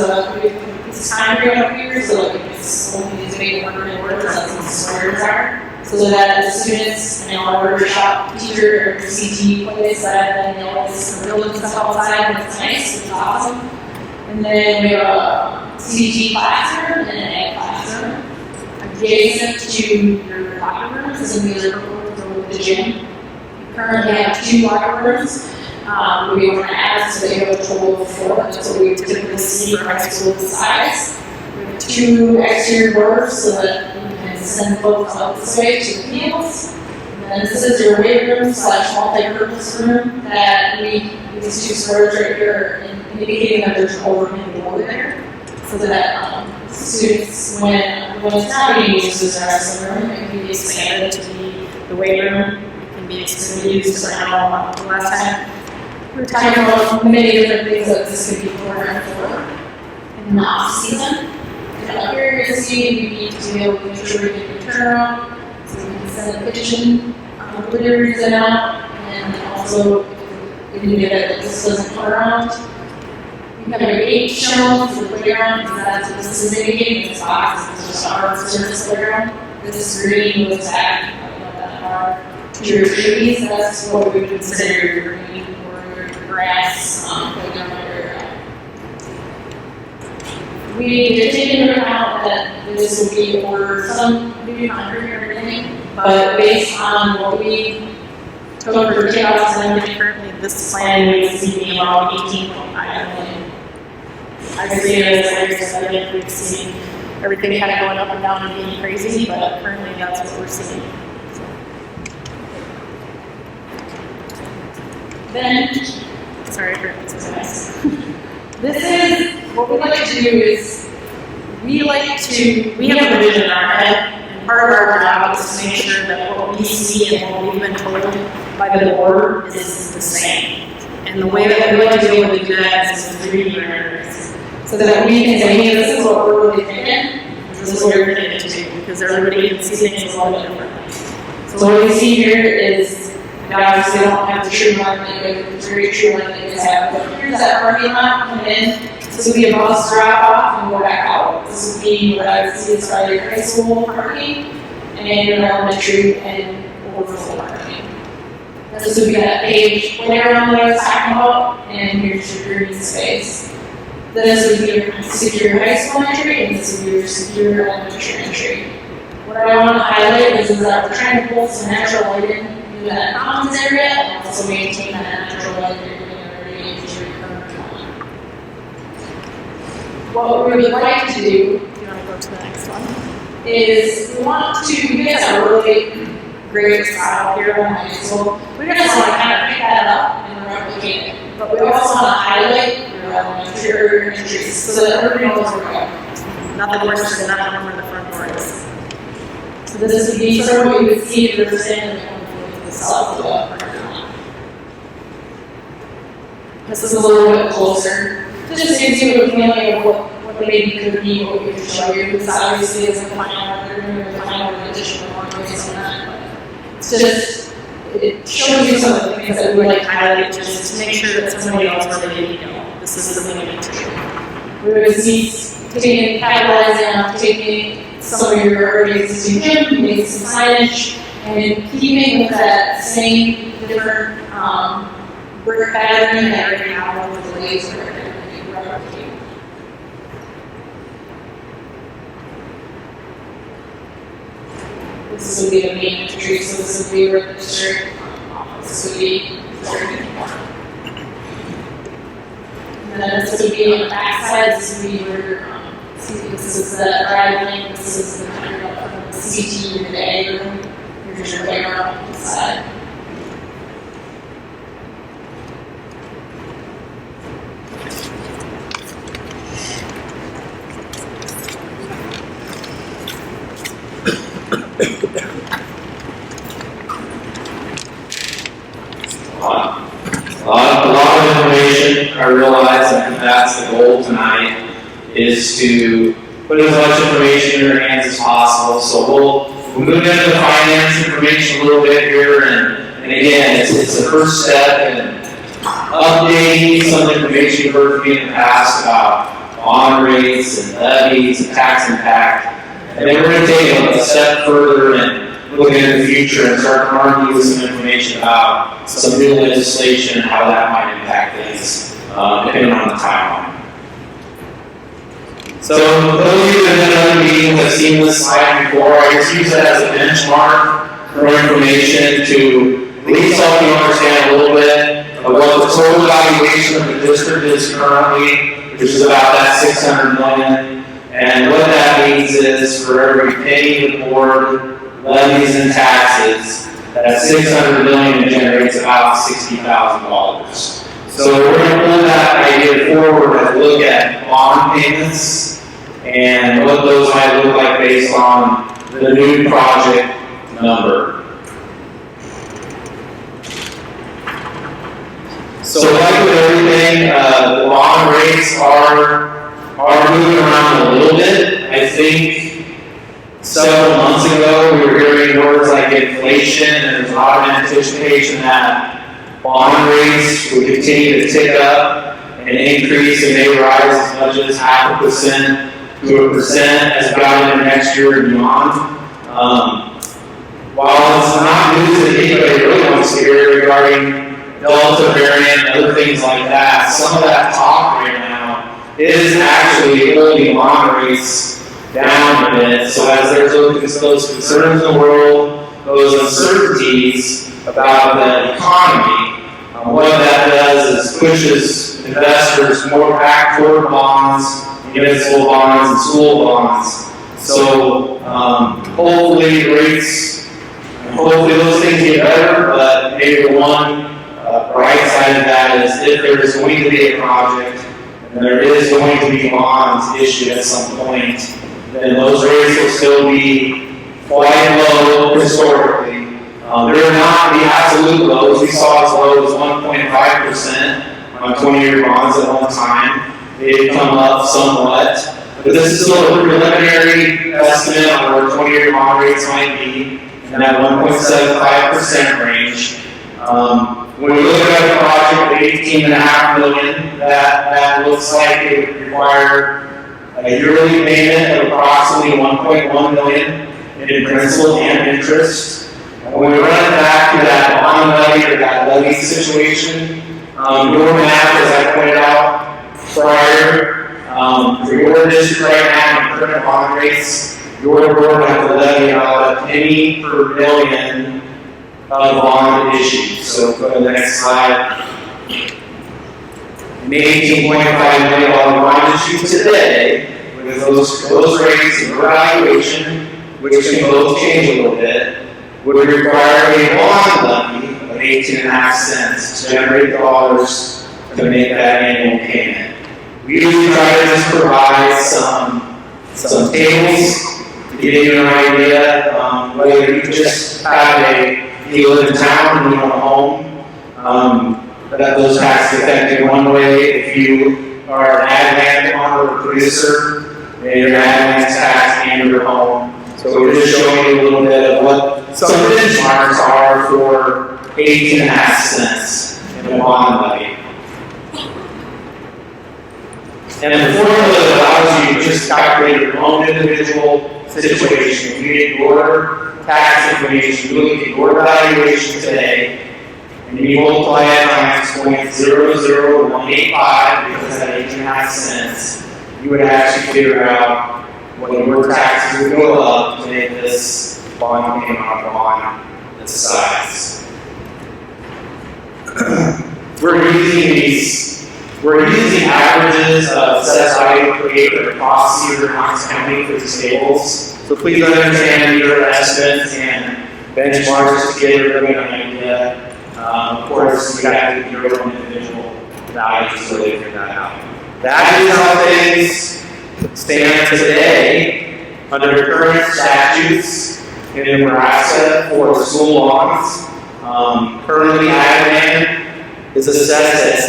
Speaker 4: it's concrete up here, so it's only these big workers, that's what the squares are. So that the students and our order shop teacher or CT place that and they'll just build stuff outside and it's nice, it's awesome. And then we have a CT classroom and an ed classroom adjacent to your locker rooms and these are the gym. We currently have 2 locker rooms. We want to add so they have a total of 4. That's what we typically see for high school size. We have 2 exterior doors so that we can send folks out this way to the fields. And then this is your weight room / multi-purpose room that these 2 squares right here are indicating that there's an overhang door there. So that students, when it's not being used as a wrestling room, it can be expanded to be the weight room. It can be used right now. The last time we were talking about many different things that this could be programmed for in the off season. And up here you can see we need to be able to make sure we get the turnaround, so we can send the kitchen deliveries in out, and also we can get it that this doesn't come around. We have a gate shown for the playground, because that's what this is indicating. This box is just our service playground. This green goes back about that far to your trees. That's what we would consider your green grass playground area. We did take into account that this will be over some new concrete and everything, but based on what we took for takeouts and everything, currently this plan would see around 18.5 million. I see it as like I said, we've seen everything kind of going up and down and being crazy, but currently that's what we're seeing. Then, sorry for this nice. This is what we like to do is we have a vision in our head, and part of our job is to make sure that what we see and what we've been told by the board is the same. And the way that we like to be able to do that is with 3D renderings. So that we can say, hey, this is what we're really thinking, this is what you're thinking too, because everybody can see things a little differently. So what we see here is, obviously they don't have the true line that it's very true line that you have, but here's that parking lot coming in. This would be a bus drop off and go back out. This would be what I would see as probably your high school parking and your elementary and overflow parking. This would be that paved playground that I was talking about, and here's your green space. This would be your secure high school entry, and this would be your secure elementary entry. What I want to highlight is that we're trying to pull some natural light in that commons area, and also maintain that natural light area into your current one. What we would like to do,
Speaker 3: Do you want to go to the next one?
Speaker 4: is we want to, you guys are really great style here in high school. We just want to kind of pick that up and replicate it. But we also want to highlight your elementary or your entries so that everybody knows where to go.
Speaker 3: Nothing worse than not knowing where the front door is.
Speaker 4: So this would be sort of what you would see if you're saying the south of the parking lot. This is a little bit closer. It just gives you a feeling of what the maybe could be, what we could show you. Because obviously it's a final, they're going to final additional waterways on that. But it's just, it shows you some of the things that we like highlight just to make sure that somebody else really know this is something we need to do. Where he's capitalizing on taking some of your already existing gym, making some signage, and keeping with that same different brick pattern that we already have with the laser and the replicate. This would be the main entry, so this would be where the district office would be. And then this would be on the back side, this would be where, this is the driving lane, this is the kind of the CT and the A room. Here's your playground on the side.
Speaker 5: A lot of information, I realize, and that's the goal tonight, is to put as much information in your hands as possible. So we'll move into the finance information a little bit here, and again, it's the first step in updating some information you've heard from me in the past about bond rates and levies and tax impact. And then we're going to take a step further and look into the future and start arming with some information about some new legislation and how that might impact things, depending on the timeline. So those of you that have been on the meeting have seen this slide before. I just use that as a benchmark for information to at least help you understand a little bit of what the total valuation of the district is currently, which is about that $600 million. And what that means is for every penny the board levies and taxes, that $600 million generates about $60,000. So we're going to pull that idea forward and look at bond payments and what those might look like based on the new project number. So like with everything, the bond rates are moving around a little bit. I think several months ago, we were hearing words like inflation, and there's a lot of anticipation that bond rates would continue to tick up and increase, and may rise as much as 0.5% to 1% as we got into next year and beyond. While it's not news that anybody really wants to hear regarding Delta variant and other things like that, some of that talk right now is actually holding bond rates down a bit. So as there's those concerns in the world, those uncertainties about the economy, what that does is pushes investors more back toward bonds, municipal bonds, and school bonds. So hopefully those things get better, but maybe the one bright side of that is if there is going to be a project and there is going to be bonds issued at some point, then those rates will still be quite low historically. They're not the absolute lows. We saw as low as 1.5% on 20-year bonds at one time. They've come up somewhat, but this is still a preliminary estimate on where 20-year bond rates might be in that 1.75% range. When we look at a project of $18.5 million, that looks like it would require a yearly payment of approximately $1.1 million in principal and interest. And when we run it back to that bond levy or that levy situation, your math, as I pointed out prior, for your district right now, in current bond rates, your board would have to levy about a penny per million of bond issued. So go to the next slide. An $18.5 million bond issued today, with those rates and valuation, which can both change a little bit, would require a bond levy of 18.5 cents to generate dollars to make that annual payment. We usually try to just provide some tables to give you an idea. whether you just you live in town and you own a home, that those taxes affect you one way. If you are an ag landowner or producer, then your ag land tax and your home. So we're just showing you a little bit of what some benchmarks are for 18.5 cents in the bond levy. And the formula allows you to just calculate your own individual situation. You get your tax information, you look at your valuation today, and you multiply it times 0.00185 because at 18.5 cents, you would actually figure out what your taxes would go up to make this bond payment on a bond this size. We're using averages of assessed value per acre across Cedar and Knox County for these tables. So please understand these are estimates and benchmarks to get everybody an idea. Of course, we have to do your own individual values to really figure that out. That is how things stand today under current statutes in Nebraska for school lawns. Currently, ag land is assessed at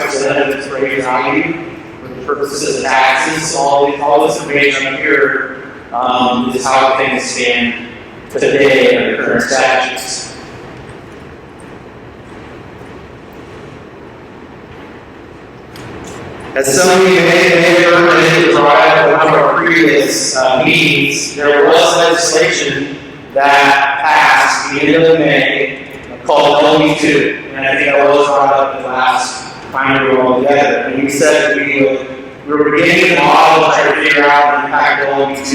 Speaker 5: 75% of its rate value for the purposes of taxes. All this information up here is how things stand today under current statutes. As some of you may have heard in one of our previous meetings, there was legislation that passed the end of May called LB2. And I think that was brought up the last time we were all together. And we said that we were beginning the model to try to figure out the impact of LB2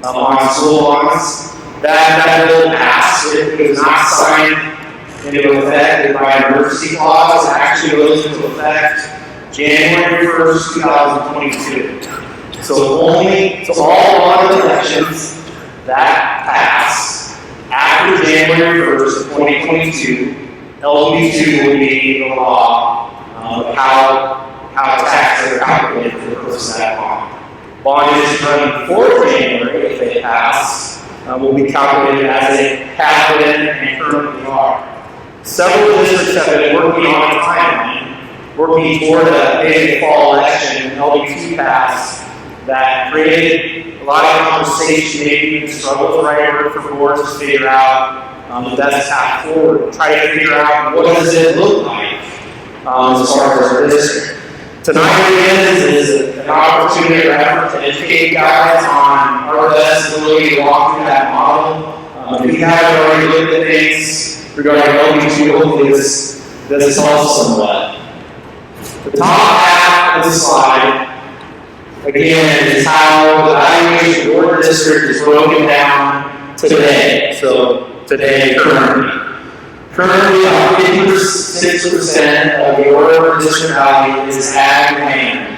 Speaker 5: on school lawns. That bill passed. It was not signed into effect by an emergency clause. It actually goes into effect January 1st, 2022. So all lawn elections that pass after January 1st of 2022, LB2 will be the law of how taxes are calculated for the purpose of that bond. Bond is running before January, if they pass, will be calculated as they have been and currently are. Several districts have been working on a timeline, working toward a big fall election, LB2 passed, that created a lot of conversation, maybe even struggle for boards to figure out the best path forward, try to figure out what does it look like as far as our district. Tonight is an opportunity or effort to educate guys on our best ability to walk through that model. If you haven't already looked at things regarding LB2, hopefully this helps somewhat. The top half of the slide, again, is how the valuation of your district is broken down today. So today, currently about 56% of your district value is ag land.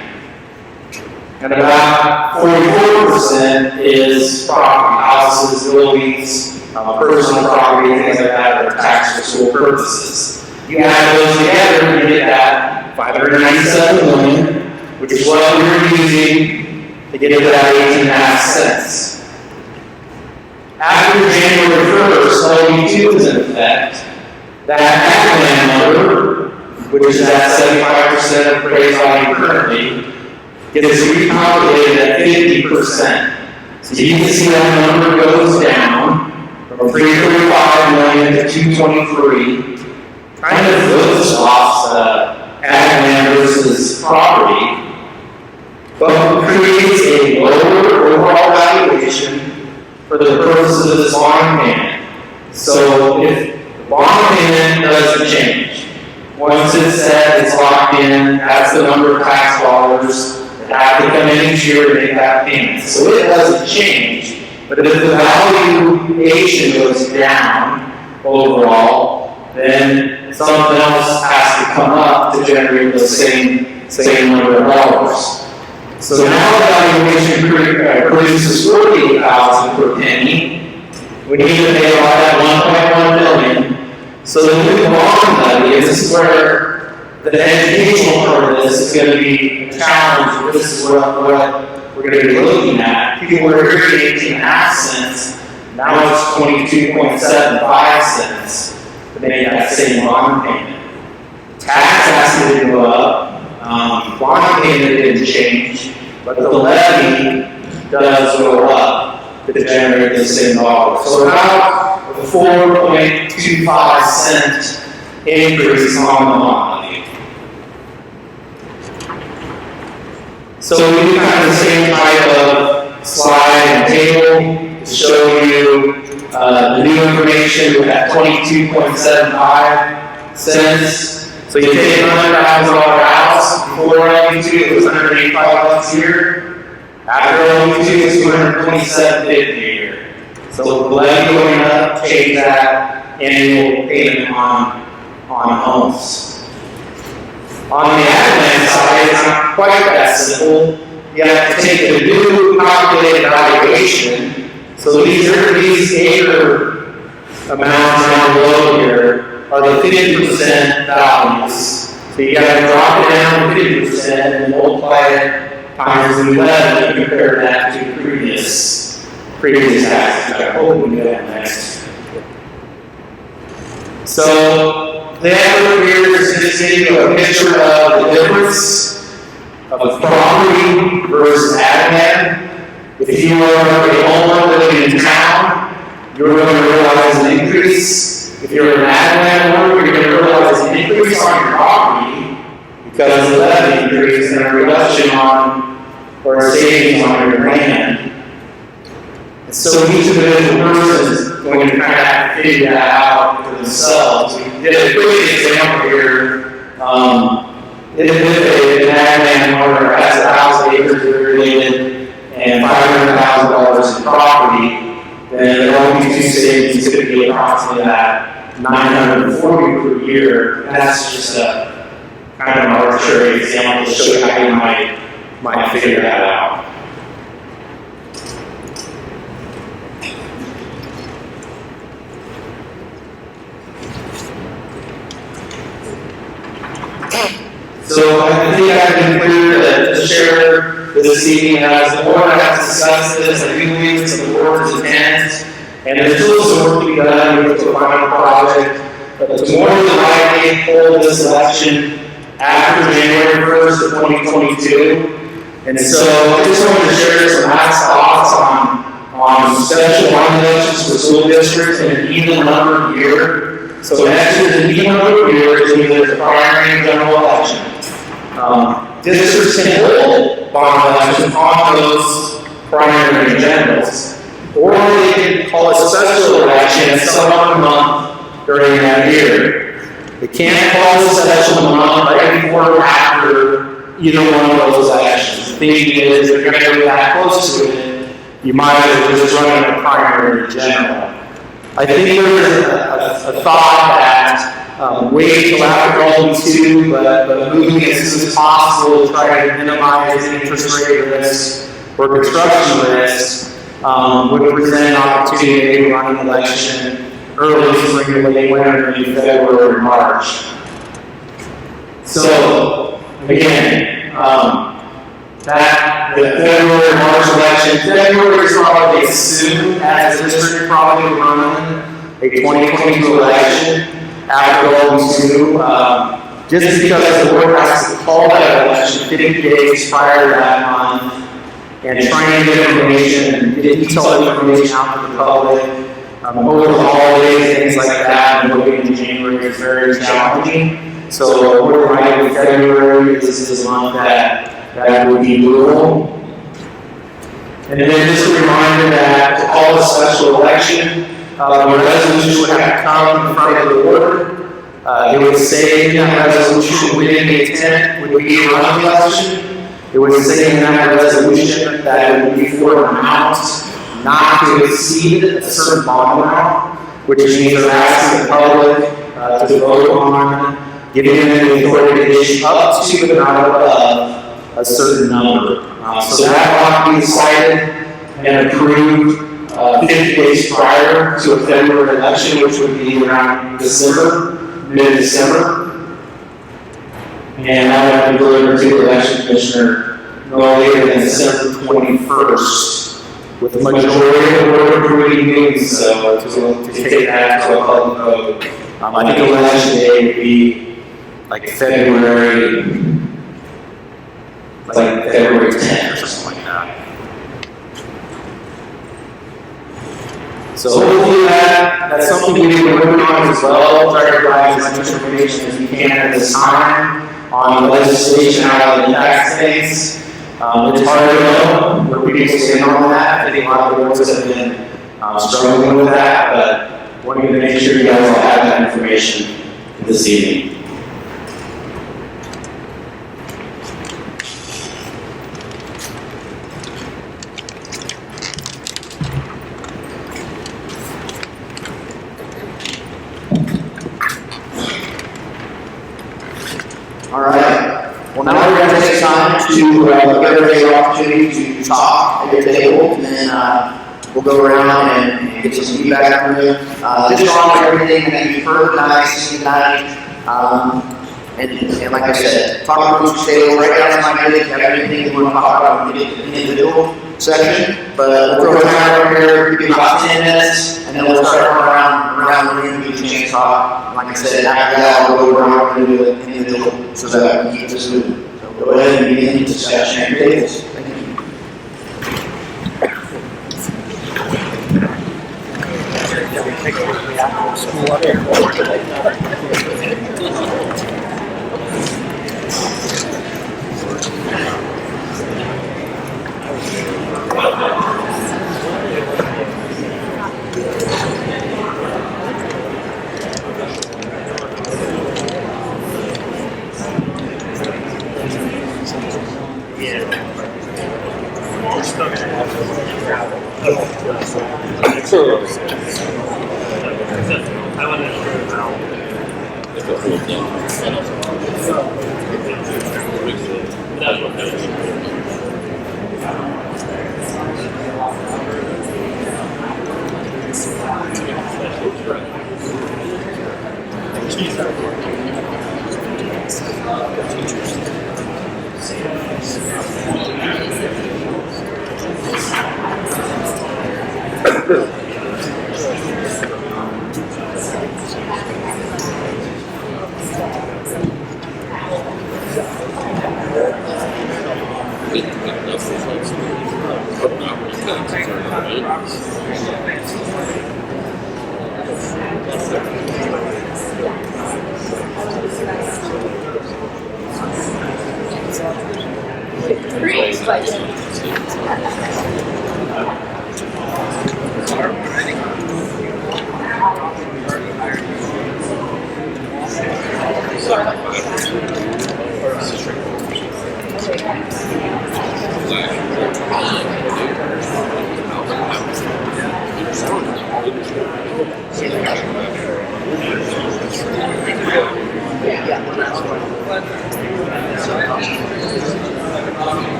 Speaker 5: And about 44% is property, houses, buildings, personal property, things like that that are taxed for school purposes. You add those together, you get that $597 million, which is what we're using to get to that 18.5 cents. After January 1st, LB2 is in effect. That ag land number, which is at 75% of appraised value currently, gets recalculated at 50%. So you can see that number goes down from 335 million to 223. Kind of flips off ag land versus property, but creates a lower overall valuation for the purposes of this bond payment. So if the bond payment doesn't change, once it's set, it's locked in, that's the number of tax dollars that have to come in each year to make that payment. So it doesn't change, but if the valuation goes down overall, then something else has to come up to generate the same number of dollars. So now the valuation produces $48,000 per penny. We need to pay off that $1.1 million. So the new bond levy, and this is where the educational part of this is going to be a challenge. This is what we're going to be looking at. People are hearing 18.5 cents. Now it's 22.75 cents to make that same bond payment. Tax has to go up, bond payment didn't change, but the levy does go up to generate the same dollar. So about a 4.25 cent increase on the bond levy. So we do kind of the same type of slide and table to show you the new information with that 22.75 cents. So you take a $100,000 house, before LB2 it was $185 a year. After LB2 it's $227.50 a year. So the levy going up, change that annual payment on homes. On the ag land side, it's not quite that simple. You have to take the new calculated valuation. So these acre amounts down below here are the 50% values. So you got to drop it down to 50% and multiply it times the levy and compare that to previous taxes, which I hope we do that next. So then here is just giving you a picture of the difference of property versus ag land. If you are a homeowner living in town, you're going to realize an increase. If you're an ag landlord, you're going to realize an increase on your property because of the levy increase and a reduction on or a savings on your land. And so each individual person is going to kind of have to figure that out for themselves. We did a quick example here. If an ag landlord has 1,000 acres irrigated and $500,000 in property, then their LB2 savings could be approximately that $940 per year. And that's just a kind of an arbitrary example to show you how you might figure that out. So I think I've been clear to share this evening as the board has discussed this. I do believe it's the board's intent, and there's still some work to be done with the final project. But the more than likely hold this election after January 1st of 2022. And so I just wanted to share some last thoughts on special line elections for school districts in an even number year. So next year's an even number of years, either the primary and general election. Districts can hold bond elections on those primary and generals, or they can call a special election at some other month during that year. They can't call a special month right before or after either one of those elections. The thing is, if you're going to be that close to it, you might as well just run a primary and general. I think there's a thought that wait till after LB2, but moving as soon as possible to try to minimize interest rate risk or construction risk would present an opportunity to run an election early spring, late winter, in February or March. So again, that the February March election, February is probably soon as the district probably run a 2022 election after LB2, just because the board has to call that election 50 days prior to that month and trying to get information and get detailed information out to the public over the holidays, things like that, and moving in January is very challenging. So we're right in February, this is a month that would be doable. And then just a reminder that to call a special election, the resolution would have to come in front of the board. It would say in that resolution within the intent would be to run the election. It would say in that resolution that it would be for an amount not to exceed a certain bond amount, which means they're asking the public to vote on giving them the authority to issue up to but not above a certain number. So that ought to be decided and approved 50 days prior to a February election, which would be around mid-December. And I would have to deliver to the election commissioner no later than December 21st with the majority of the board approving doing so to take that to a public vote. I think election day would be like February 10th or something like that. So hopefully that's something we can work on as well, try to provide as much information as we can at this time on the legislation, how it impacts things. It's hard to know where people stand on that. I think a lot of boards have been struggling with that, but wanting to make sure you guys all have that information this evening.
Speaker 2: All right. Well, now we're going to take time to give everybody an opportunity to talk at your table, and then we'll go around and get some feedback from you. Just on everything that you've heard tonight, seen tonight, and like I said, talk about your table, write down some ideas, if you have anything you want to talk about, we get an individual section, but we'll throw time over here, give you about 10 minutes, and then we'll start going around the room, give you a chance to talk. Like I said, after that, we'll go around and do it individual so that we keep this moving. So go ahead and begin the discussion at your tables. Thank you.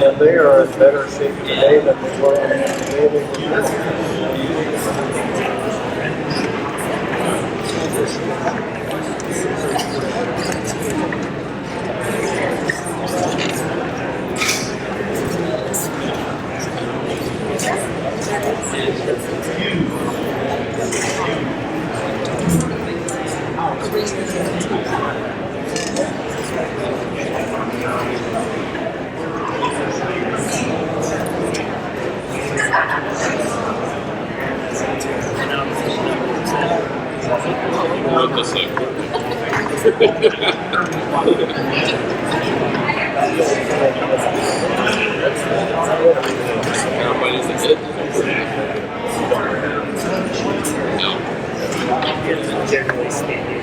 Speaker 6: And they are in better shape today than they were on the day they were generally speaking.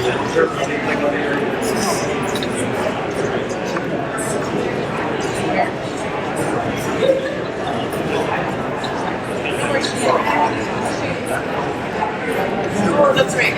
Speaker 3: That's right.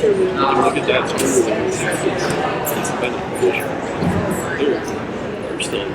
Speaker 7: Look at that screw. It's beneficial. They're still.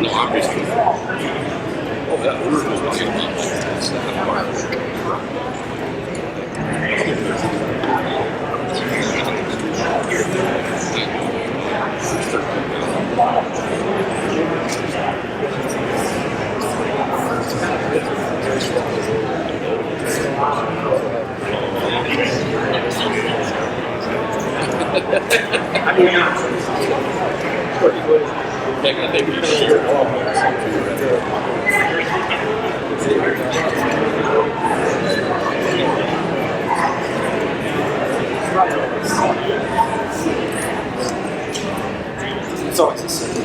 Speaker 7: No, obviously. Oh, that word was talking about the second part. They're gonna make you sure.
Speaker 1: It's always the same.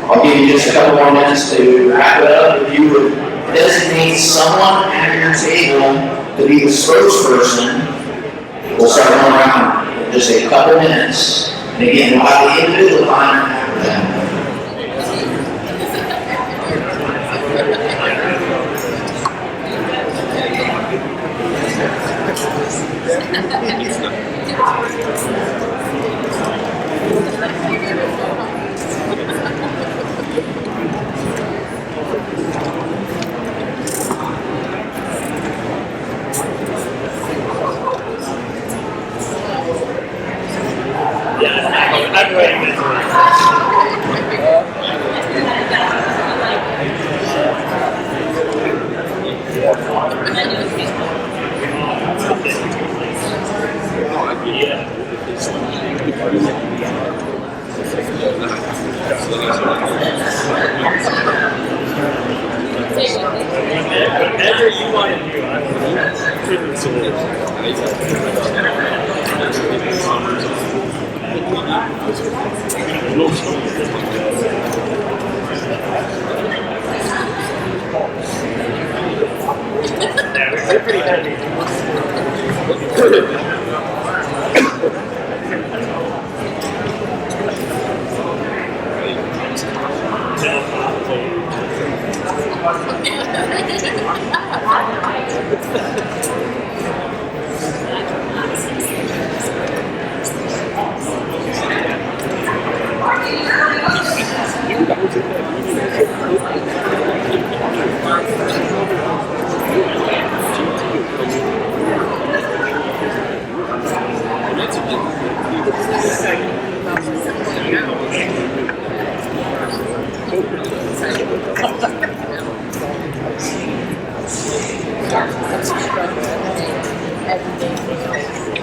Speaker 2: I'll give you just a couple more minutes to wrap it up. If you would designate someone at your table to be the spokesperson, we'll start going around in just a couple minutes. And again, we'll have the individual time after that.
Speaker 6: I'm ready. Whatever you want to do, I They're pretty heavy.
Speaker 8: Everything.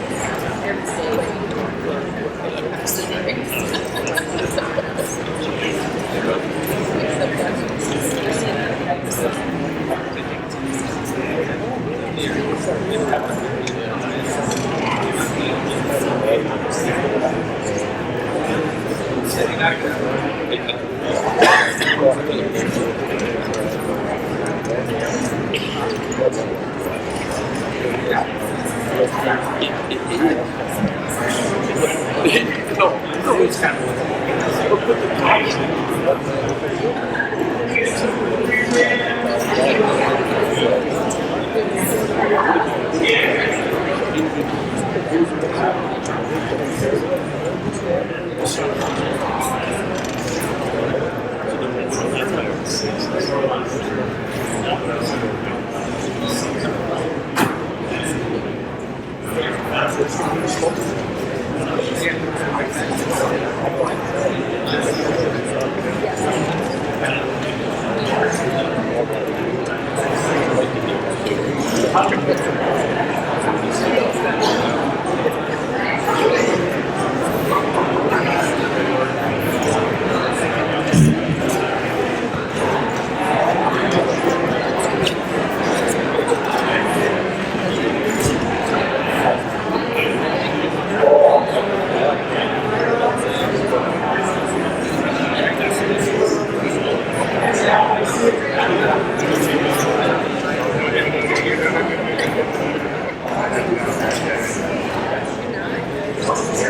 Speaker 7: No, it's kind of.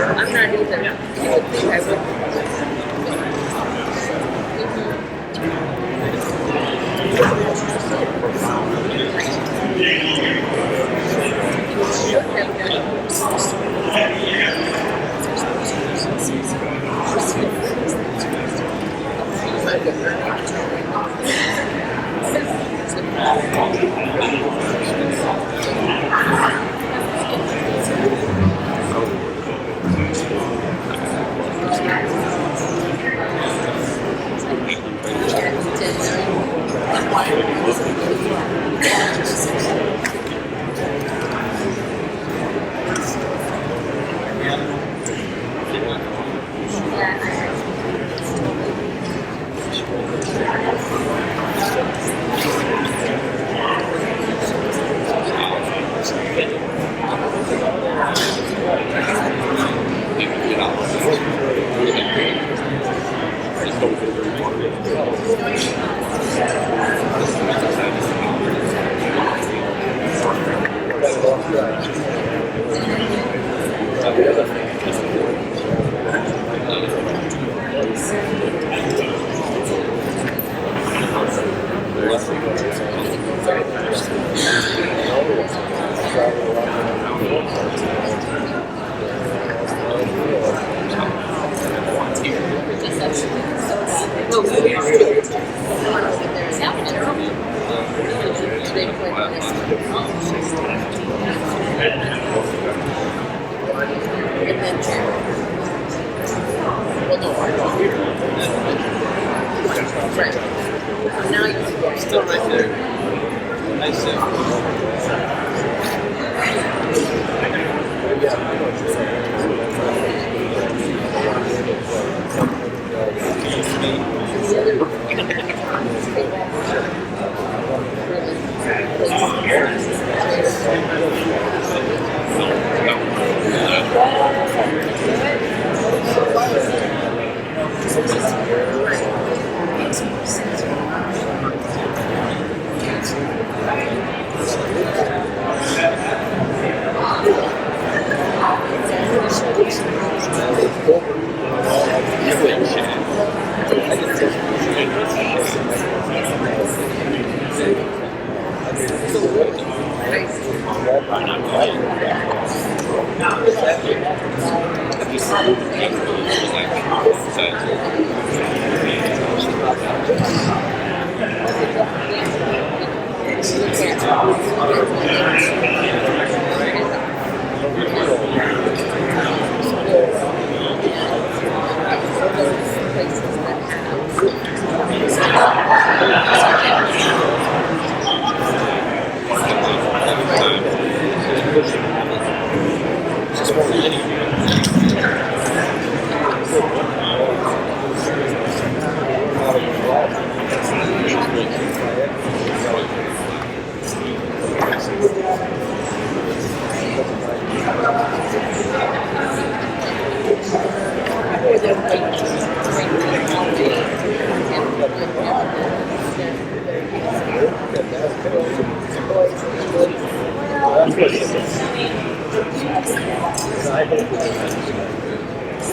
Speaker 8: I'm not either. You would think I would.
Speaker 7: Still right there. Nice. What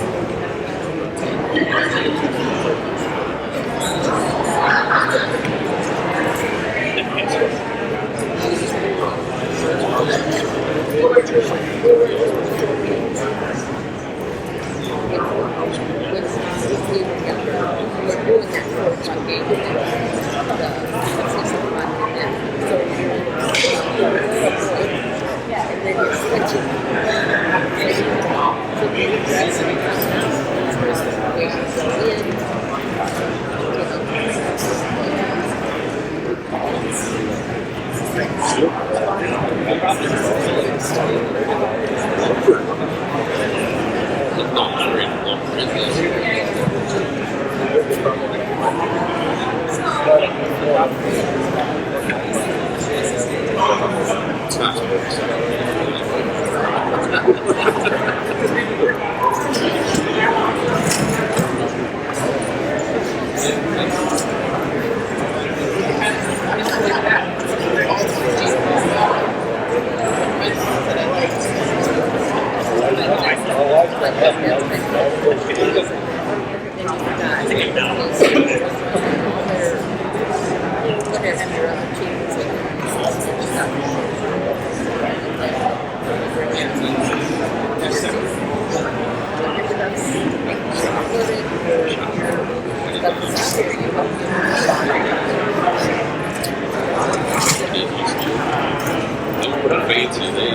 Speaker 7: fancy they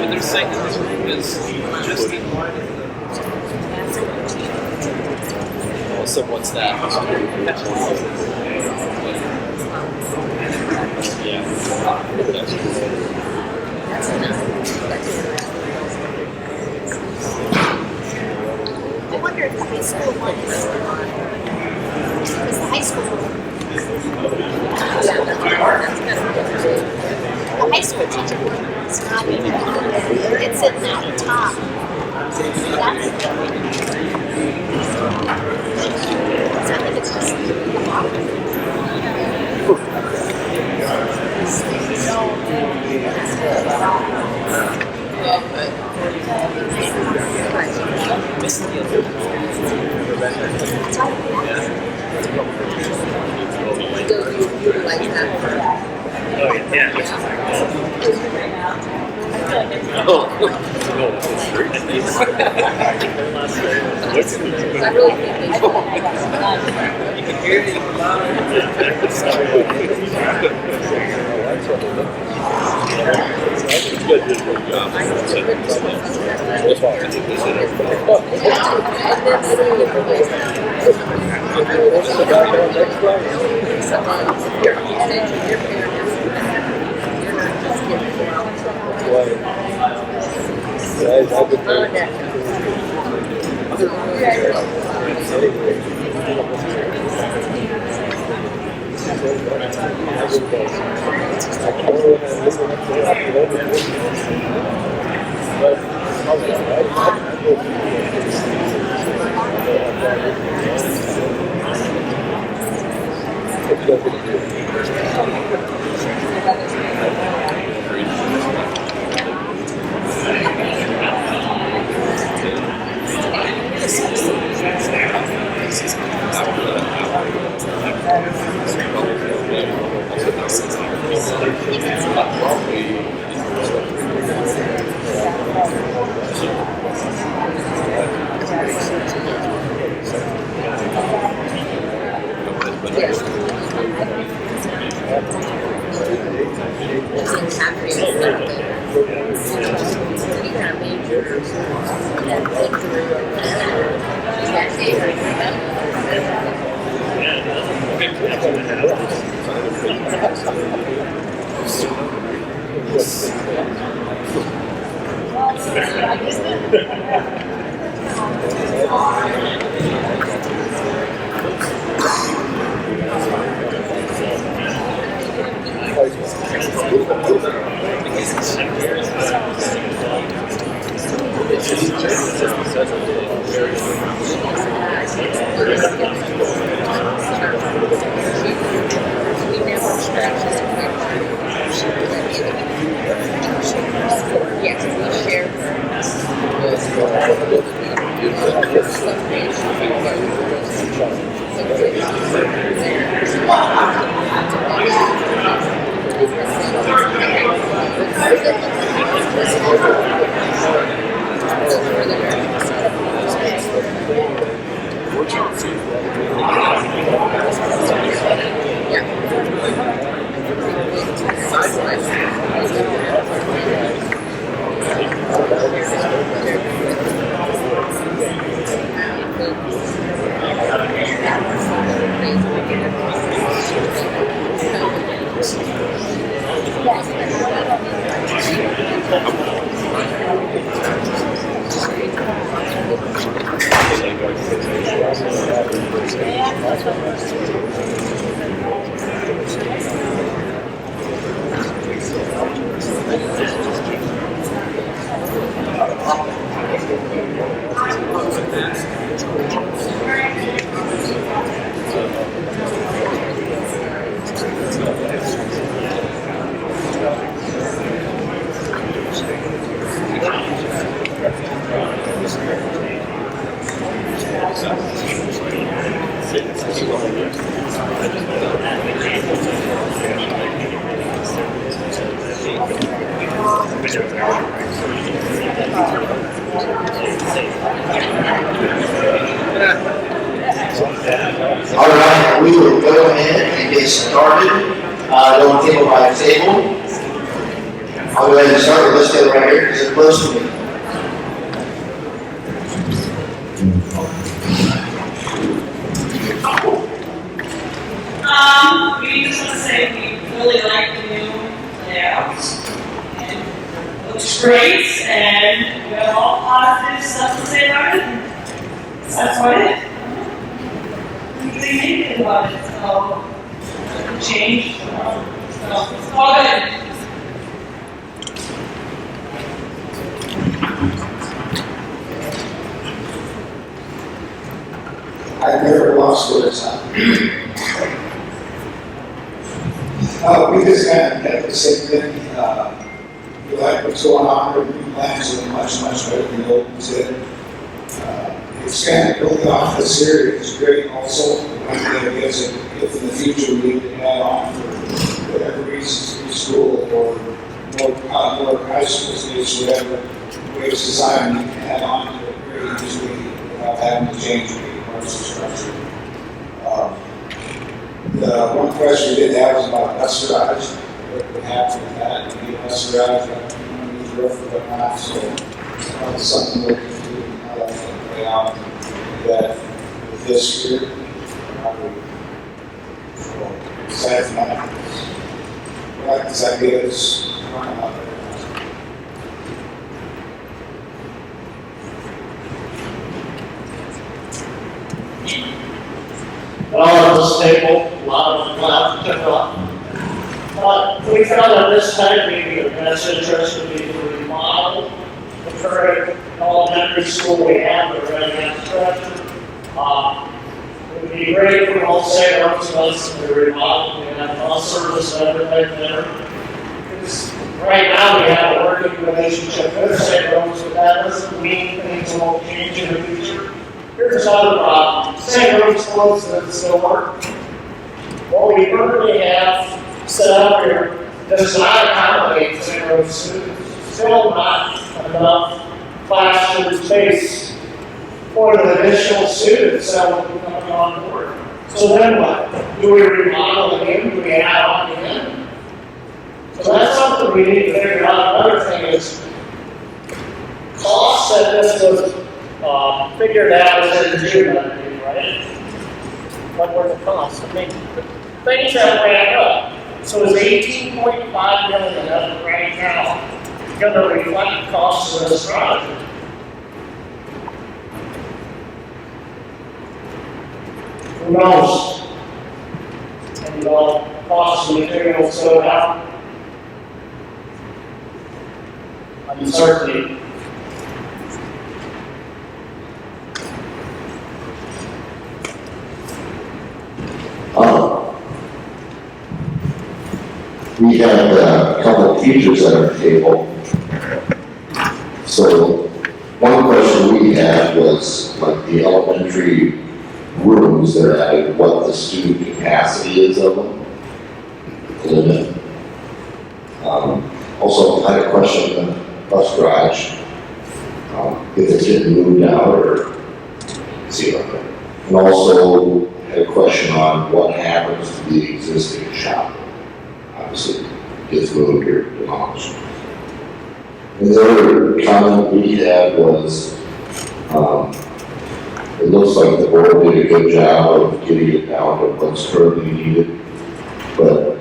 Speaker 7: they're saying is just so what's that? Yeah.
Speaker 9: I wonder if the high school one is the high school the high school teacher one is not even it's at the top. That's so I think it's just
Speaker 8: Things happening a little bit. We got major that victory or whatever. That day, yes, we share.
Speaker 2: All right, we will go ahead and get started. Don't table by table. I'll go ahead and start. Let's go right here because they're close to me.
Speaker 4: We just want to say we really like the new layout. And it looks great, and we have all positive stuff to say about it. So that's what it is. We think anything about it, so change. So it's all good.
Speaker 10: I've never lost words on. We just kind of had the same thing. We like what's going on. Our new plans are much, much better than the old ones did. It's kind of building off this area is great also. I guess if in the future we need to add on for whatever reasons, new school or more high school space, whatever way it's designed, we can add on to it very easily without having to change the parts of structure. The one question we did have was about bus garage. What would happen with that? Would be a bus garage underneath the roof or whatnot. So it's something we'll do and how that's going to play out. That with this here, so aside from that, I like this idea is running out there.
Speaker 11: Well, this table, a lot of took off. We found at this time maybe the best interest would be to remodel the current elementary school we have, the right hand structure. It would be great for all St. Rose buses to remodel. We have bus service and everything there. Because right now we have a working relationship with St. Rose, but that doesn't mean things won't change in the future. Here's another problem. St. Rose closed and still work. What we currently have set up here does not accommodate St. Rose students. Still not enough classroom space for the additional students that will be coming on board. So then what? Do we remodel again? Do we add on again? we need to figure out another thing is costs that this was, figured out was in June, I believe, right?
Speaker 6: What were the costs? I mean,
Speaker 11: Things that ran up. So it's 18.5 million as of right now, gonna reflect the costs of this project. Who knows? And, costs of materials go down. Uncertainty.
Speaker 12: We had a couple of teachers at our table. So one question we had was like the elementary rooms they're at, what the student capacity is of them. Limit. Also, I had a question on the bus garage. If it's getting moved out or see about that. And also had a question on what happens to the existing shop. Obviously, gets moved or demolished. And the other comment we had was, it looks like the board did a good job of getting it down to what's currently needed. But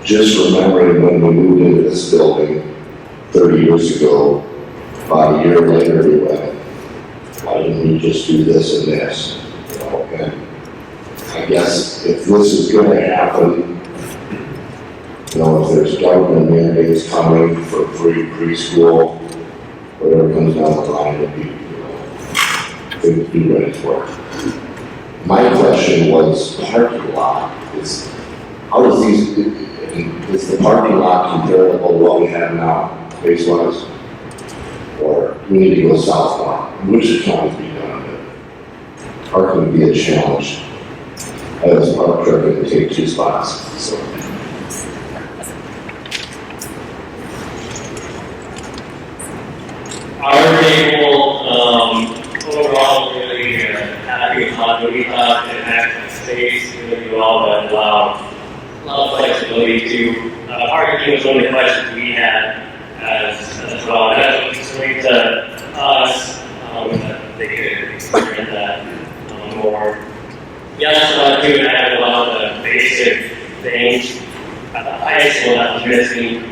Speaker 12: just remembering when we moved into this building 30 years ago, about a year later we went, why didn't we just do this and this? You know, and I guess if this is going to happen, you know, if there's government mandates coming for free preschool, whatever comes down the line, it'd be, you know, things to be ready for. My question was parking lot. How does is the parking lot comparable to what we have now, space-wise? Or do we need to go south more? Which counties be done? Parking would be a challenge. I was a park truck and take 2 spots, so.
Speaker 5: Our table, overall, really happy with how we thought it had space really well, but allow a lot of flexibility to. Parking was one of the questions we had as well. And that's what explained to us that they could experience that more. Yes, too, and I had a lot of the basic things at the high school that was missing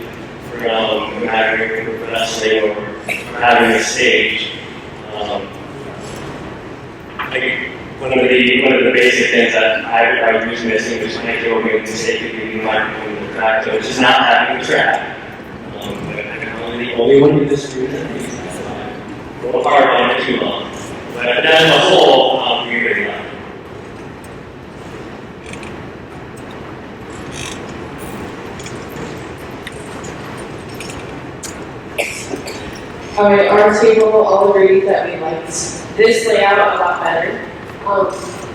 Speaker 5: from having a wrestling or having a stage. Like one of the basic things that I was missing, which I feel we mistakenly microphone in the track, so it's just not having a track. The only one who disagrees is go hard on it too long. But as a whole, we really like it.
Speaker 4: Alright, our table all agreed that we liked this layout a lot better.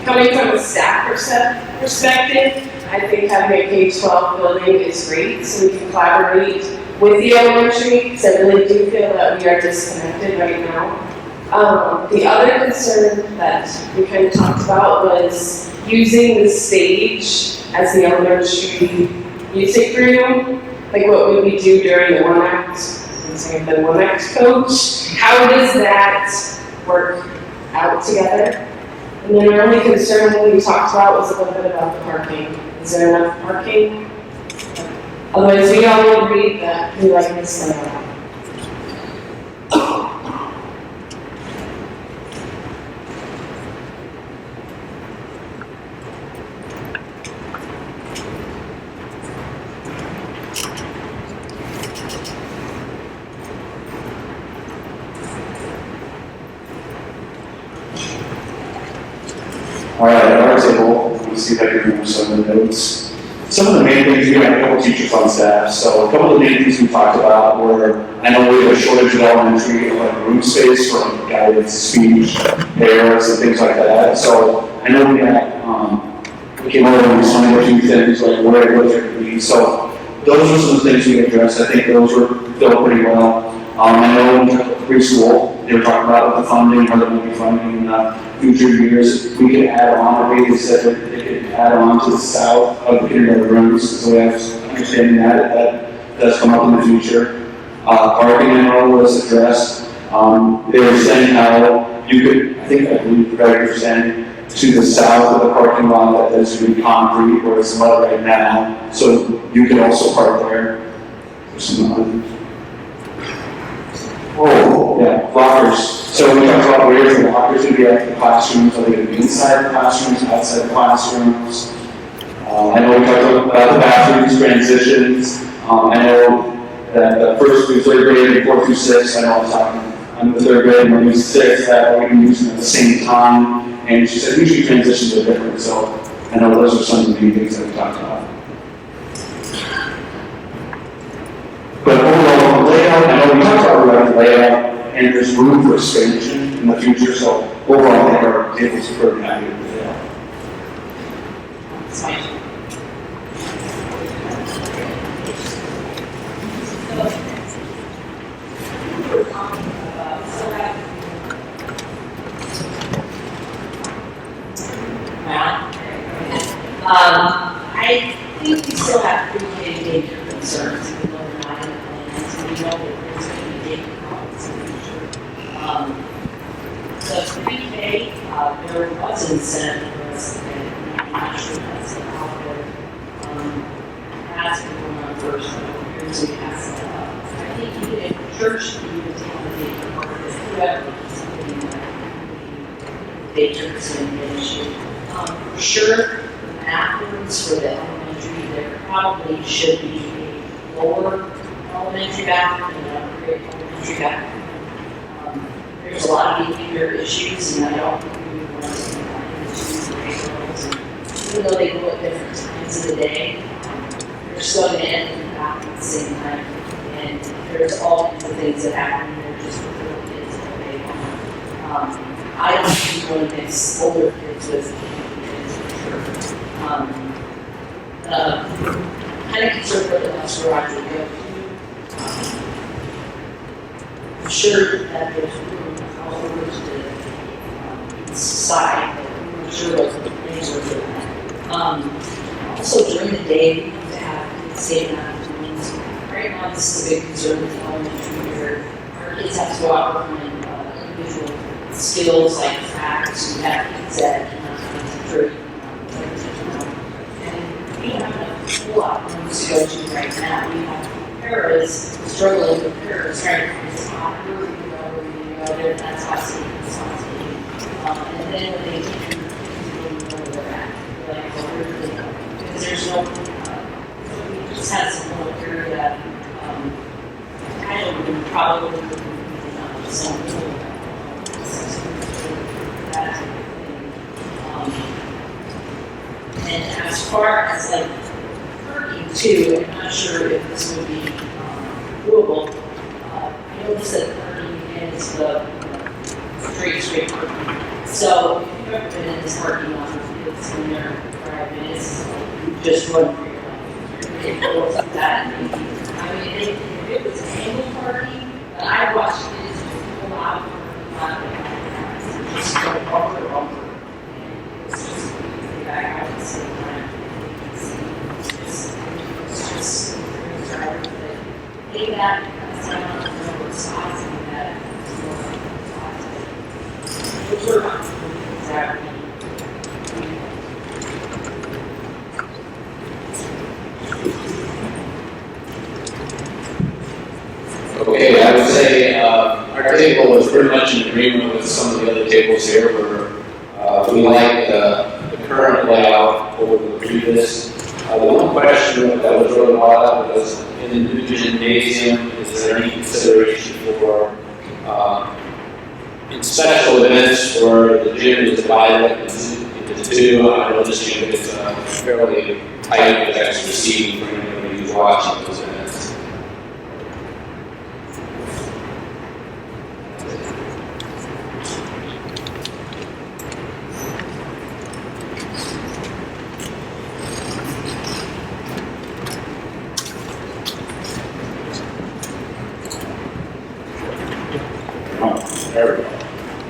Speaker 4: Coming from a staff perspective, I think having a K-12 building is great, so we can collaborate with the elementary, because I really do feel that we are disconnected right now. The other concern that we kind of talked about was using the stage as the elementary music room, like what would we do during the one act? The one act coach, how does that work out together? And then our only concern when we talked about was a little bit about the parking. Is there enough parking? Otherwise, we all agreed that we like this layout.
Speaker 13: All right, at our table, we see that you're doing some of the notes. Some of the main things, we have a couple teachers on staff, so a couple of the main things we talked about were, I know we have a shortage of elementary room space for guidance, speech, parents, and things like that. So I know we came over and we saw a few things like where there could be. So those were some things we addressed. I think those were filled pretty well. I know preschool, they were talking about with the funding, whether it would be funding in future years. We could add on, or they said that they could add on to the south of the kindergarten rooms. So we have understanding that does come up in the future. Parking and all was addressed. They were saying how you could, I believe Greg was saying, to the south of the parking lot that there's going to be concrete where it's mud right now, so you can also park there. There's some other. Oh, yeah, lockers. So we talked about where the lockers would be at the classrooms, are they going to be inside the classrooms, outside the classrooms? I know we talked about the bathrooms, transitions. I know that the first through third grade and 4 through 6, I know I'm the third grade and we're using 6, that we can use them at the same time. And she said usually transitions are different, so I know those are some of the main things that we talked about. But overall, the layout, I know we talked about the layout, and there's room for expansion in the future, so overall, I think our tables are pretty happy with the layout.
Speaker 14: I think we still have pre-K daycare concerns, even though we're not in plans, we know that there's going to be daycare problems in the future. So pre-K, there was an incentive for us, and I'm not sure that's out there. Asking for my first, years we passed that up. I think even if the church even take on the daycare part of it, whoever, something like daycare is going to be an issue. For sure, bathrooms for the elementary, there probably should be a lower elementary bathroom and an upgrade elementary bathroom. There's a lot of behavior issues, and I don't think we want to issues and even though they go at different times of the day, they're still going to end in the bathroom at the same time. And there's all kinds of things that happen there just with little kids all day long. I don't think we want to mix older kids with kind of concerned where the bus garage would go to. I'm sure that there's room all over to the side, but I'm sure those things are doing. Also during the day, we have to have the same amount of meetings. Right now, this is a big concern with elementary where our kids have to go out and learn individual skills like facts. We have kids that cannot concentrate. We have a whole lot of rooms to go to right now. We have paras struggling with paras, trying to find this opera, that's how it's and then when they teach you, you know where they're at. Like, where do they go? Because there's no, we just had some little area that I don't even probably some little that type of thing. And as far as like parking too, I'm not sure if this would be doable. I noticed that parking is the straight parking. So if you've ever been in this parking lot, it's when you're driving, it's just run for your life. It goes like that. I mean, if it was angled parking, but I watched kids just pull out of the parking lot, just go bumper. It's just back out at the same time. It's just drivers that pay that's not the number of sides of that. Which we're not exactly.
Speaker 7: Okay, I would say our table is pretty much in agreement with some of the other tables here where we like the current layout over the previous. The one question that was really brought up was in the new gymnasium, is there any consideration for in special events where the gym is divided into two? I know this gym is fairly tight with extra seating for anybody who's watching those events.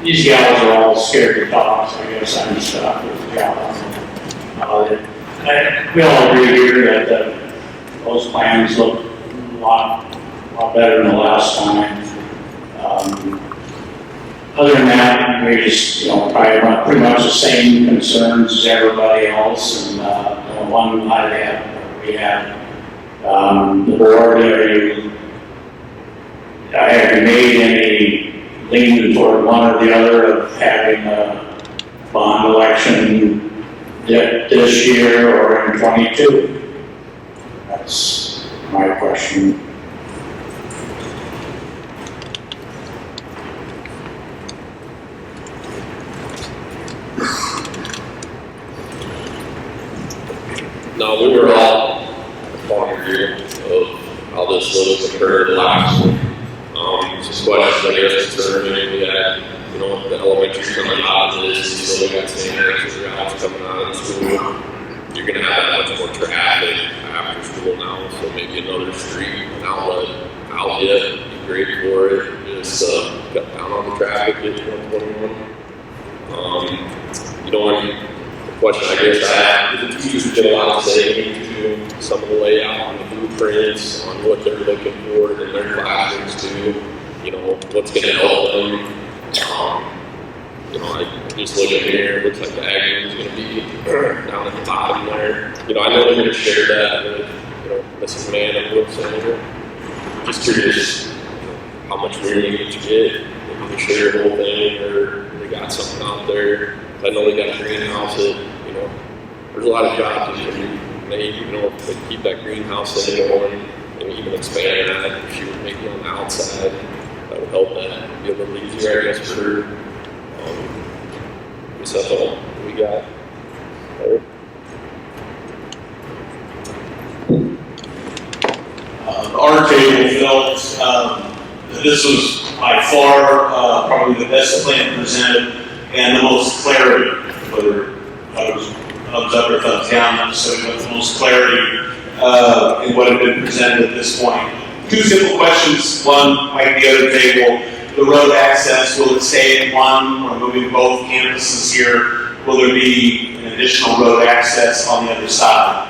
Speaker 11: These gals are all scared of dogs, I guess I'm stuck with the gals. We all agree here that those plans look lot better than the last time. Other than that, we just, probably run pretty much the same concerns as everybody else, and, one we had, the board, have you made any leaning toward one or the other of having a bond election this year or in 22? That's my question.
Speaker 15: No, we were all on review of how this looks compared to last one. Just questions, I guess, concerning we had, the elementary coming out of this, you still got St. Mary's routes coming out of school. You're gonna have that much more traffic after school now, so maybe another street, an outlet, be great for it. Just cut down on the traffic at 121. And the question I guess I have, the teachers get a lot to say to some of the layout on the blueprints, on what they're looking for in their classrooms too. What's gonna help them. I just look at here, it looks like the ag room is gonna be down at the bottom there. I know they're gonna share that with, Mrs. Mann and Brooks Center. Just curious, how much room they each get. Maybe they share the whole thing, or they got something out there. I know they got a greenhouse that, there's a lot of jobs that you can make, if they keep that greenhouse thing going, and even expand that, if you would make it on the outside, that would help that be a little easier, I guess, for, that's all we got.
Speaker 16: Our table felt this was by far probably the best plan presented and the most clarity, whether I was thumbs up or thumbs down, so we got the most clarity in what had been presented at this point. Two simple questions, one like the other table, the road access, will it stay in one? We're moving both campuses here. Will there be an additional road access on the other side?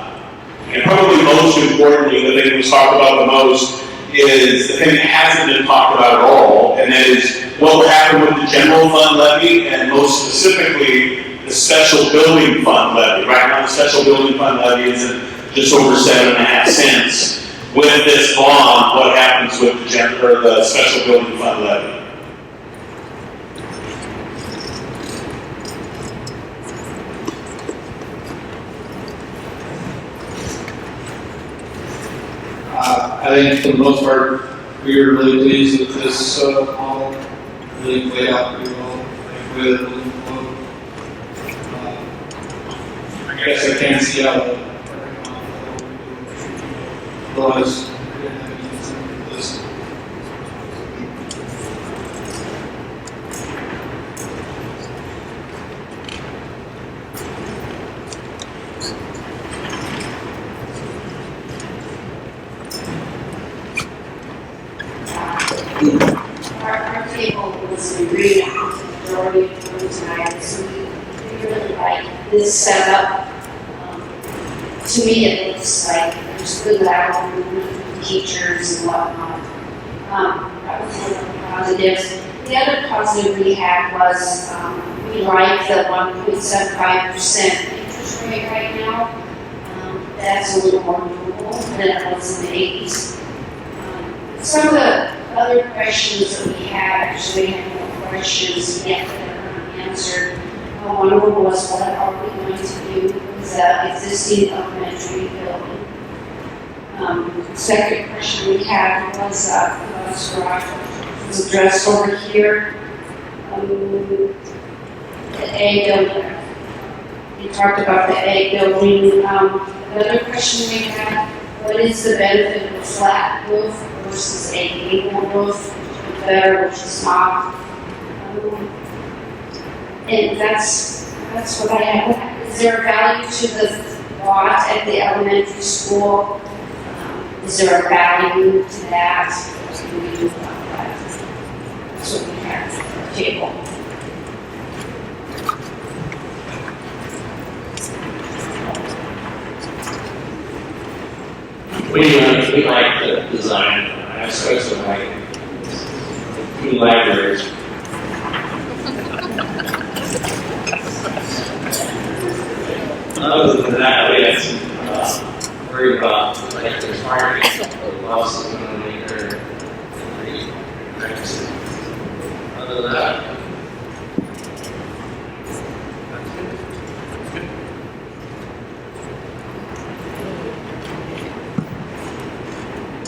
Speaker 16: And probably most importantly, the thing we talked about the most is the thing that hasn't been talked about at all, and that is what will happen with the general fund levy, and most specifically, the special building fund levy. Right now, the special building fund levy is at just over 7.5 cents. With this bond, what happens with the special building fund levy?
Speaker 6: I think for the most part, we were really pleased with this model. Really played out pretty well. I guess I can't see how the otherwise we didn't have anything for this.
Speaker 14: Our table was agreed on the majority of the room tonight, so we really like this setup. To me, it looks like there's good lateral movement, teachers and whatnot. That was one of the positives. The other positive we had was we like the 1.75% interest rate right now. That's a little more doable than it was in the 80s. Some of the other questions that we had, actually we had more questions yet that are unanswered. One of them was, what are we going to do with the existing elementary building? Second question we had was addressed over here. The A building. We talked about the A building. Another question we had, what is the benefit of a flat roof versus a gable roof, which is better, which is not? And that's what I have. Is there a value to the lot at the elementary school? Is there a value to that? What can we do about that? That's what we have at our table.
Speaker 7: We like the design, I especially like new libraries. Other than that, we have some worry about like there's parking, lots of money or other than that.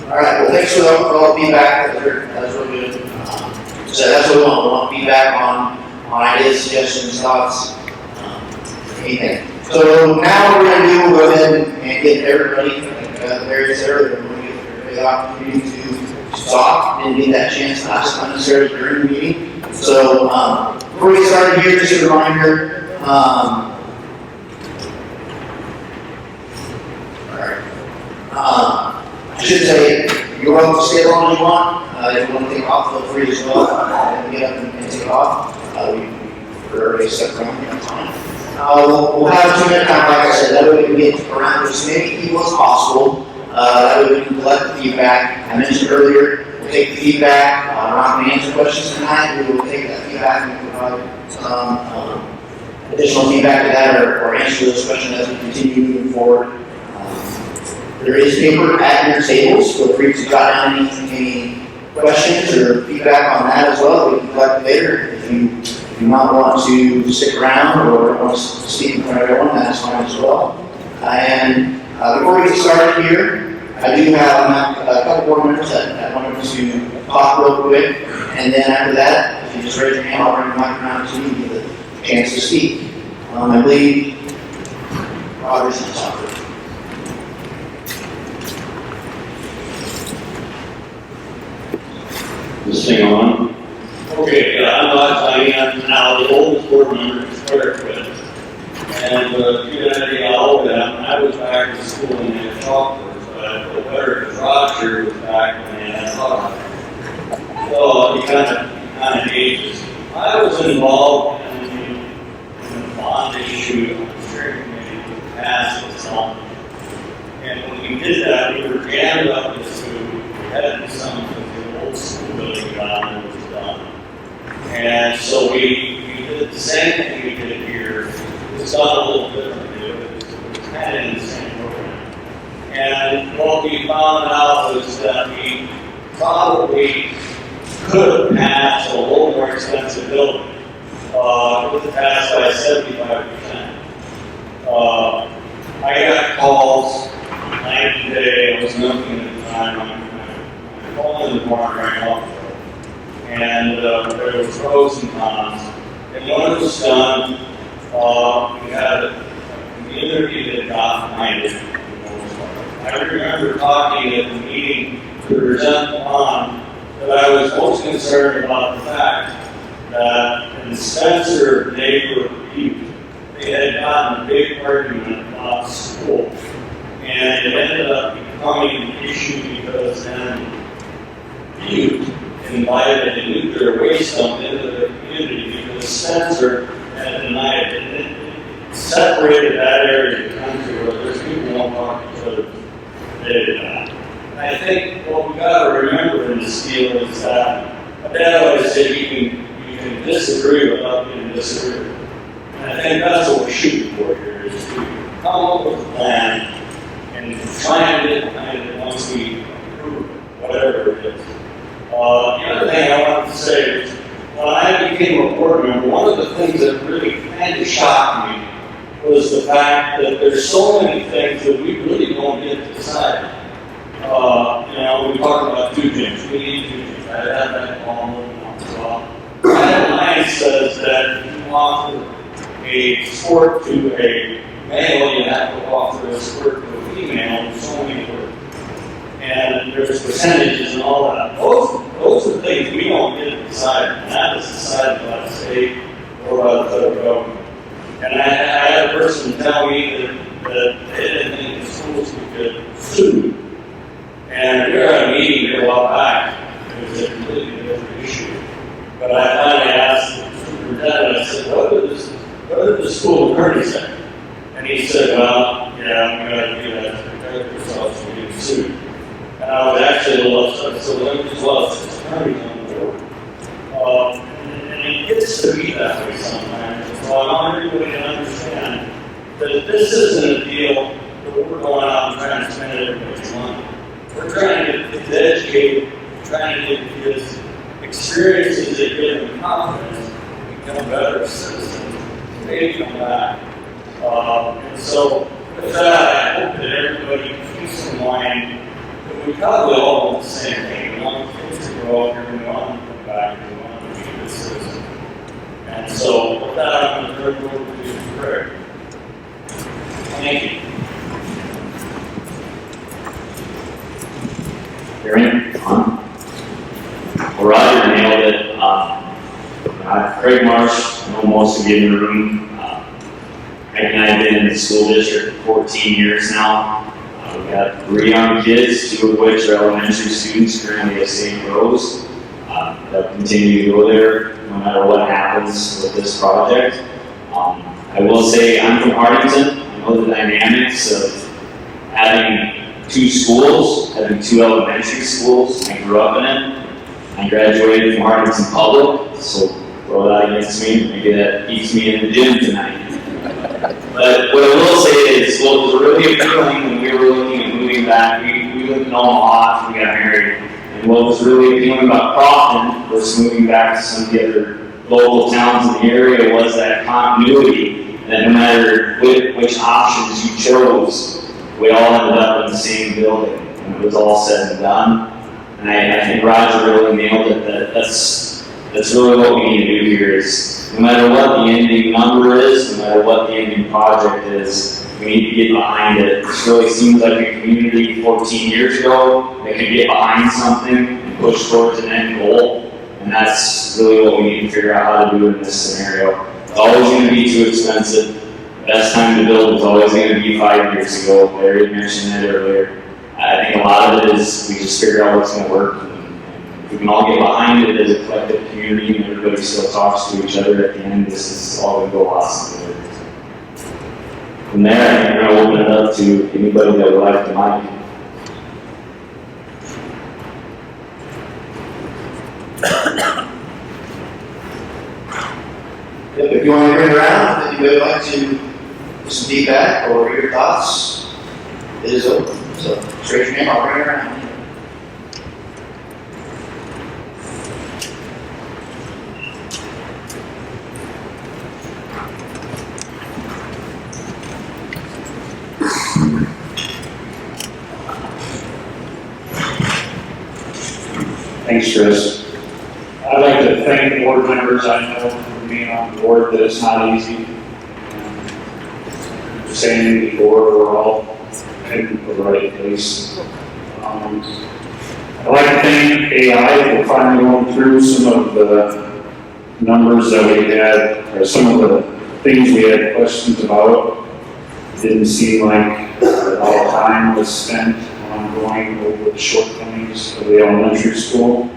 Speaker 2: All right, well, thanks for all the feedback, that's really good. So that's what we want feedback on ideas, suggestions, thoughts, anything. So now what we're gonna do, we'll go ahead and get everybody, Larry said earlier, we're gonna give everybody the opportunity to talk, and get that chance to ask unnecessarily during the meeting. So, before we get started here, just a reminder, I should say, you're welcome to stay as long as you want. If you want to take off, feel free as well. Get up and take off. We're already stuck around here on time. We'll have a 2-minute time, like I said, that way we can get around as many people as possible. That way we can collect the feedback. I mentioned earlier, we'll take the feedback. We're not going to answer questions tonight. We will take that feedback and provide some additional feedback to that or answer those questions as we continue moving forward. There is paper at your tables. Feel free to jot down any questions or feedback on that as well. We can collect later. If you do not want to stick around or want to speak in front of everyone, that's fine as well. And before we get started here, I do have a couple board members that wanted to talk real quick. And then after that, if you just raise your hand, I'll bring the mic around to you and give you a chance to speak. I believe Roger's going to talk first.
Speaker 17: This thing on? Okay, I'm Diane, now the oldest board member is Clearfield. And I was back in school when they had chalkboards, but I feel better because Roger was back when they had chalkboards. So he kind of ages. I was involved in the bond issue on the steering committee with passed this on. And when we did that, we were jammed up as to we had to do something with the old school building down and it was done. And so we did the same thing we did here. It was done a little differently. It was kind of in the same program. And what we found out was that we probably could have passed a little more expensive building. It was passed by 75%. I got calls night and day. I was nothing at the time. I'm calling the barn right now. And there was pros and cons. And when it was done, we had a community that got behind it. I remember talking at the meeting to present the bond that I was most concerned about the fact that in Spencer neighborhood youth, they had gotten a big argument about school. And it ended up becoming an issue because then youth invited a nuclear waste dump into their community because Spencer had denied it. It separated that area of the country where there's people who don't talk to each other. They did not. I think what we got to remember in this deal is that my dad always said you can disagree without being disagreeable. And I think that's what we're shooting for here is to come up with a plan and try and get behind it once we approve it, whatever it is. The other thing I wanted to say is when I became a board member, one of the things that really kind of shocked me was the fact that there's so many things that we really don't get to decide. We talk about two things. We need two things. I have that all as well. Title 9 says that if you offer a sport to a male, you have to offer a sport to a female, so many words. And there's percentages and all that. Those are things we don't get to decide. And that is decided by the state or by the federal government. And I had a person tell me that they didn't think the schools could sue. And we were at a meeting here a while back. It was a completely different issue. But I finally asked the superintendent, I said, what did the school attorney say? And he said, well, yeah, we got to do that to protect ourselves from getting sued. And I was actually the left side, so there was left attorneys on the board. And it gets to be that way sometimes. So I want everybody to understand that this isn't a deal that we're going out and trying to spend everybody's money. We're trying to educate, trying to give kids experiences that give them confidence, become better citizens, they come back. And so with that, I hope that everybody keeps in mind that we probably all want the same thing. We want kids to grow up here, we want them to come back, we want them to be good citizens. And so with that, I'm going to turn it over to Craig. Thank you.
Speaker 18: Hearing on. Well, Roger nailed it. Craig Marsh, I know most of you in the room. Craig and I have been in the school district for 14 years now. We've got 3 young kids, 2 of which are elementary students currently at St. Rose. They'll continue to go there no matter what happens with this project. I will say I'm from Hartington. I know the dynamics of having 2 schools, having 2 elementary schools. I grew up in it. I graduated from Hartington Public, so throw that against me. Maybe that keeps me in the gym tonight. But what I will say is, what was really appealing when we were looking at moving back, we lived in Omaha after we got married. And what was really appealing about Crofton versus moving back to some of the other local towns in the area was that continuity, that no matter which options you chose, we all ended up in the same building. And it was all said and done. And I think Roger really nailed it, that that's really what we need to do here is, no matter what the ending number is, no matter what the ending project is, we need to get behind it. This really seems like a community 14 years ago that could get behind something and push towards an end goal. And that's really what we need to figure out how to do in this scenario. It's always going to be too expensive. The best time to build is always going to be 5 years ago. Larry mentioned that earlier. I think a lot of it is we just figure out what's going to work. And if we can all get behind it as a collective community and everybody still talks to each other at the end, this is all going to go awesome. From there, I think we're going to open it up to anybody that would like the mic.
Speaker 2: If you want to bring it around, if you would like to give some feedback or your thoughts, it is open. So, just raise your hand, I'll bring it around.
Speaker 6: Thanks, Chris. I'd like to thank the board members. I know for being on the board that it's not easy. Saying before, we're all in the right place. I'd like to thank AI for finally going through some of the numbers that we had, or some of the things we had questions about. It didn't seem like all time was spent on going over the shortcomings of the elementary school.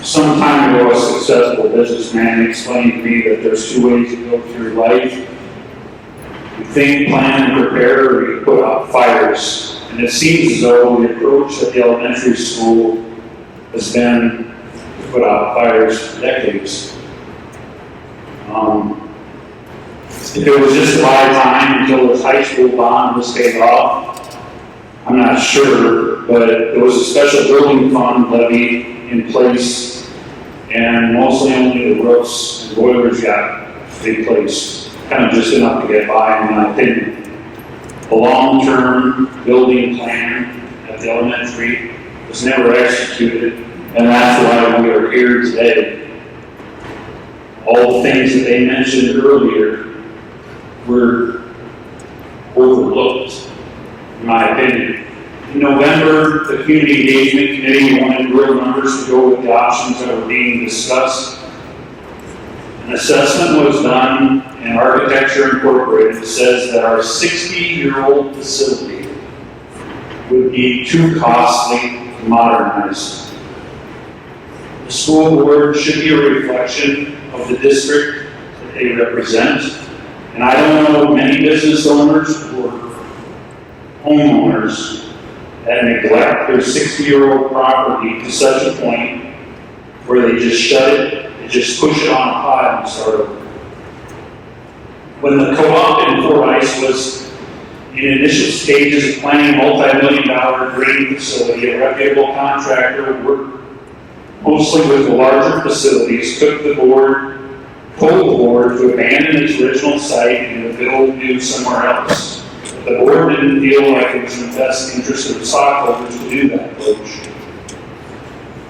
Speaker 6: Some time ago, a successful businessman explained to me that there's 2 ways to go through life. You think, plan, and prepare, or you put out fires. And it seems as though the approach at the elementary school has been to put out fires for decades. If it was just to buy time until this high school bond was paid off, I'm not sure, but there was a special building fund levy in place, and mostly only the roofs and boilers got replaced, kind of just enough to get by, in my opinion. The long-term building plan at the elementary was never executed, and that's why we are here today. All the things that they mentioned earlier were overlooked, in my opinion. In November, the Community Engagement Committee wanted real numbers to go with the options that were being discussed. An assessment was done, and Architecture Incorporated says that our 60-year-old facility would be too costly to modernize. The school board should be a reflection of the district that they represent. And I don't know many business owners or homeowners that neglect their 60-year-old property to such a point where they just shut it, they just push it on a pile and start over. When the co-op in Fordyce was in initial stages of planning a multi-million-dollar green facility, a reputable contractor worked mostly with the larger facilities, told the board to abandon its original site and to build new somewhere else. The board didn't feel like it was in the best interest of the stockholders to do that approach.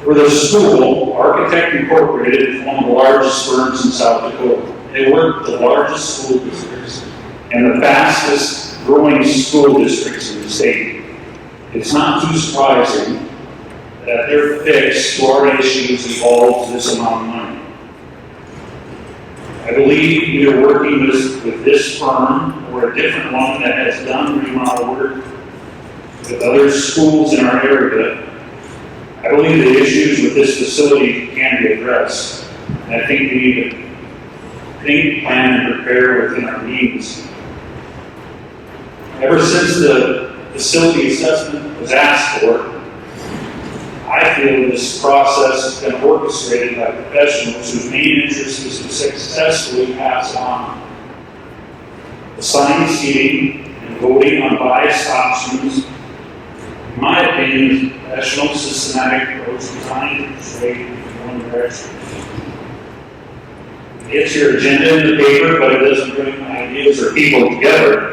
Speaker 6: For the school, Architect Incorporated is one of the largest firms in South Dakota. They work with the largest school districts and the fastest growing school districts in the state. It's not too surprising that their fix to our issues involves this amount of money. I believe either working with this firm or a different one that has done remodel work with other schools in our area, I believe the issues with this facility can be addressed. And I think we need to think, plan, and prepare within our means. Ever since the facility assessment was asked for, I feel this process has been orchestrated by professionals whose main interest is to successfully pass on assigned seating and voting on biased options. In my opinion, is a professional, systematic approach designed to persuade in one direction. It gets your agenda in the paper, but it doesn't bring ideas or people together.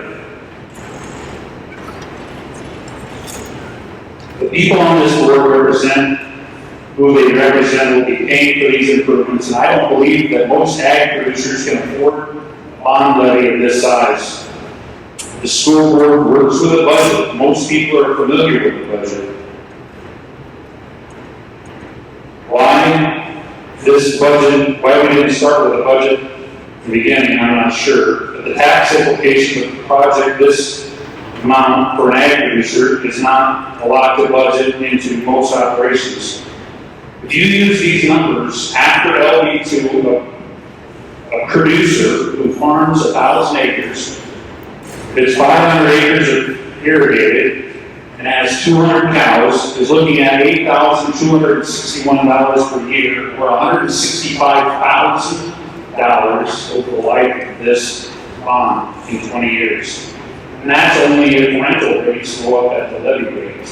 Speaker 6: The people on this board represent who they represent will be paying for these improvements, and I don't believe that most ag producers can afford a bond levy of this size. The school board works with a budget. Most people are familiar with the budget. Why this budget, why we didn't start with a budget at the beginning, I'm not sure. But the tax implication of the project, this amount for an ag producer is not a lot to budget into most operations. If you use these numbers after LB2, a producer who farms 1,000 acres, it's 500 acres of irrigated, and has 200 cows, is looking at $8,261 per year, or $165,000 over the life of this bond in 20 years. And that's only if rental rates go up at the levy rate.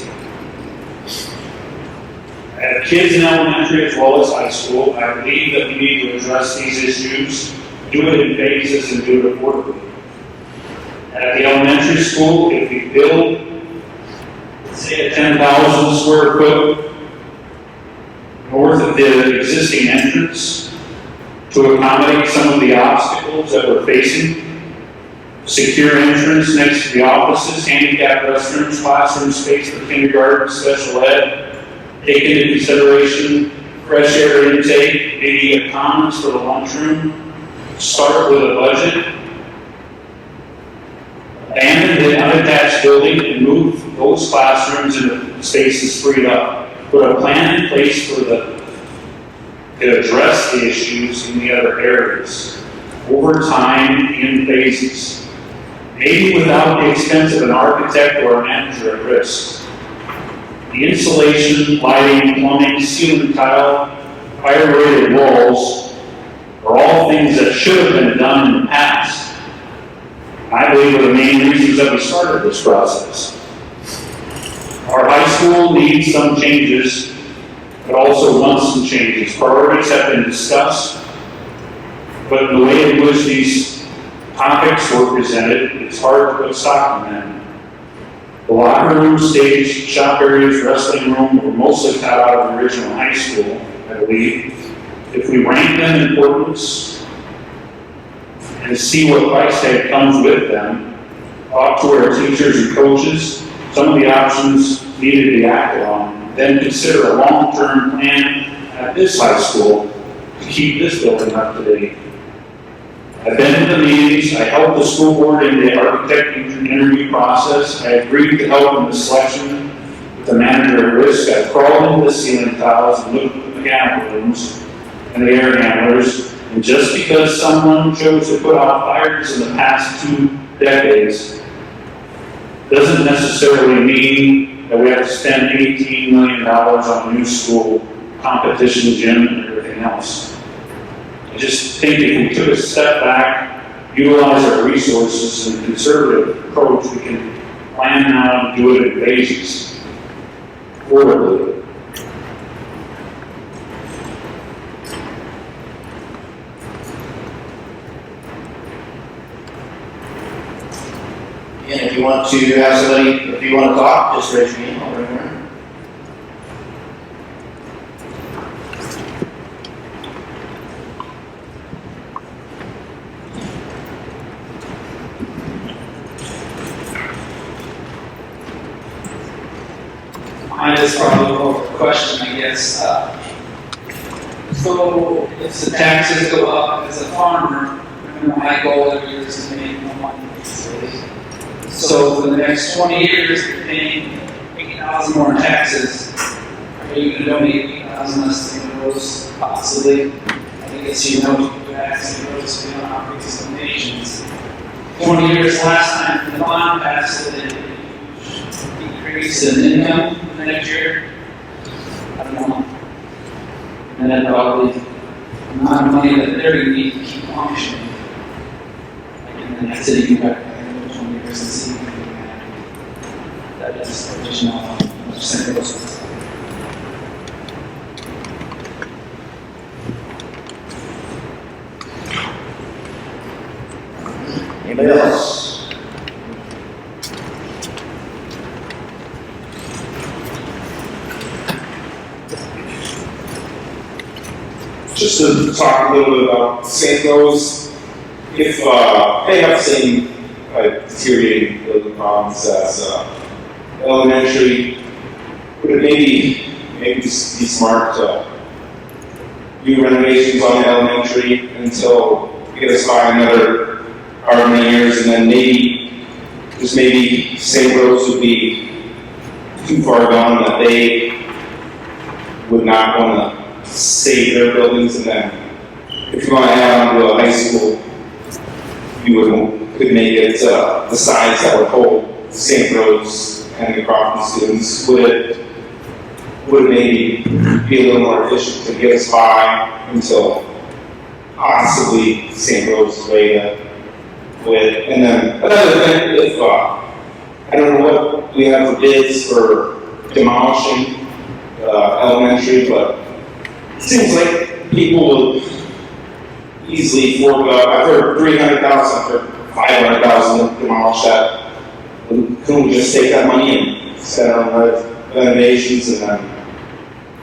Speaker 6: I have kids in elementary as well as high school. I believe that we need to address these issues, do it in phases, and do it affordably. At the elementary school, if we build, say, a 10,000 square foot north of the existing entrance to accommodate some of the obstacles that we're facing, secure entrance next to the offices, handicapped restrooms, classroom space for kindergarten, special ed, take into consideration fresh air intake, maybe a commons for the lunchroom, start with a budget, abandon the unattached building and move those classrooms into spaces freed up. Put a plan in place to address the issues in the other areas over time in phases. Maybe without the expense of an architect or a manager at risk. The insulation, lighting, plumbing, ceiling tile, fire-rated walls are all things that should have been done in the past. I believe are the main reasons that we started this process. Our high school needs some changes, but also wants some changes. Priorities have been discussed, but in the way in which these topics were presented, it's hard to put a stop on them. The locker room, stage, shop areas, wrestling room were mostly cut out of the original high school, I believe. If we rank them in importance and see what price tag comes with them, talk to our teachers and coaches, some of the options needed to be acted on, then consider a long-term plan at this high school to keep this building up to date. I've been to the meetings, I helped the school board in the architect interview process, I agreed to help in the selection with the manager at risk, I crawled into the ceiling tiles and looked at the mechanical rooms and the air handlers, and just because someone chose to put out fires in the past 2 decades, doesn't necessarily mean that we have to spend $18 million on a new school, competition gym, and everything else. I just think if we took a step back, utilize our resources in a conservative approach, we can plan now and do it in phases. Orderly.
Speaker 2: And if you want to have somebody, if you want to talk, just raise your hand, I'll bring her in.
Speaker 19: Mine is probably more of a question, I guess. So if the taxes go up as a farmer, my goal every year is to make more money. So for the next 20 years, you're paying 8,000 more in taxes. Are you going to donate 8,000 less than those possibly? I think it's you asking those beyond operating donations. 20 years last time, the bond passed it. Decrease in income the next year? I don't know. And then probably the amount of money that they're going to need to keep functioning. And then that's it, you can go back 20 years and see that is additional percent goes.
Speaker 2: Anybody else?
Speaker 5: Just to talk a little bit about St. Rose, if they have the same deteriorating building problems as elementary, would it maybe be smart to do renovations on the elementary until we get us by another however many years, and then maybe St. Rose would be too far gone that they would not want to save their buildings, and then if you want to add on to a high school, you could make it the size that would hold St. Rose and the Crofton students. Would it maybe be a little more efficient to get us by until possibly St. Rose is ready to quit? And then another thing, if I don't know what we have for bids for demolishing elementary, but it seems like people would easily fork up. I've heard $300,000, I've heard $500,000 to demolish that. Couldn't we just take that money and spend it on renovations, and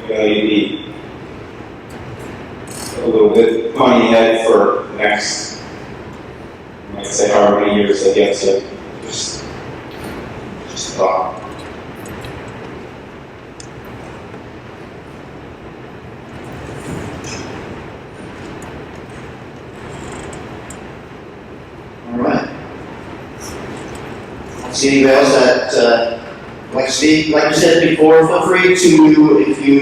Speaker 5: then you'd be a little bit money ahead for the next, I'd say, however many years they get to. Just a thought.
Speaker 2: See anybody else that like to speak? Like you said before, feel free to, if you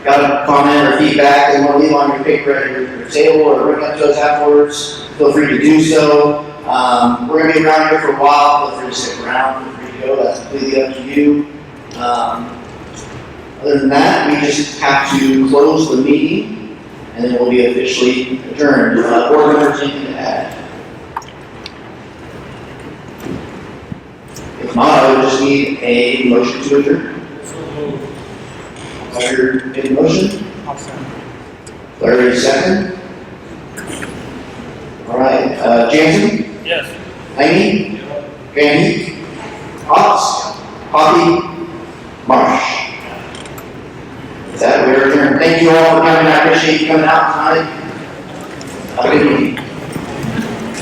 Speaker 2: got a comment or feedback and want to leave on your paper at your table or bring it up to us afterwards, feel free to do so. We're going to be around here for a while. Feel free to stick around. Feel free to go. That's completely up to you. Other than that, we just have to close the meeting, and then we'll be officially adjourned. Board members, anything to add? If not, I would just need a motion to adjourn. Larry made a motion. Larry, second. All right, Jansen?
Speaker 11: Yes.
Speaker 2: Amy? Vandy? Potts? Poppy? Marsh? With that, we are adjourned. Thank you all for coming. I appreciate you coming out tonight. Have a good evening.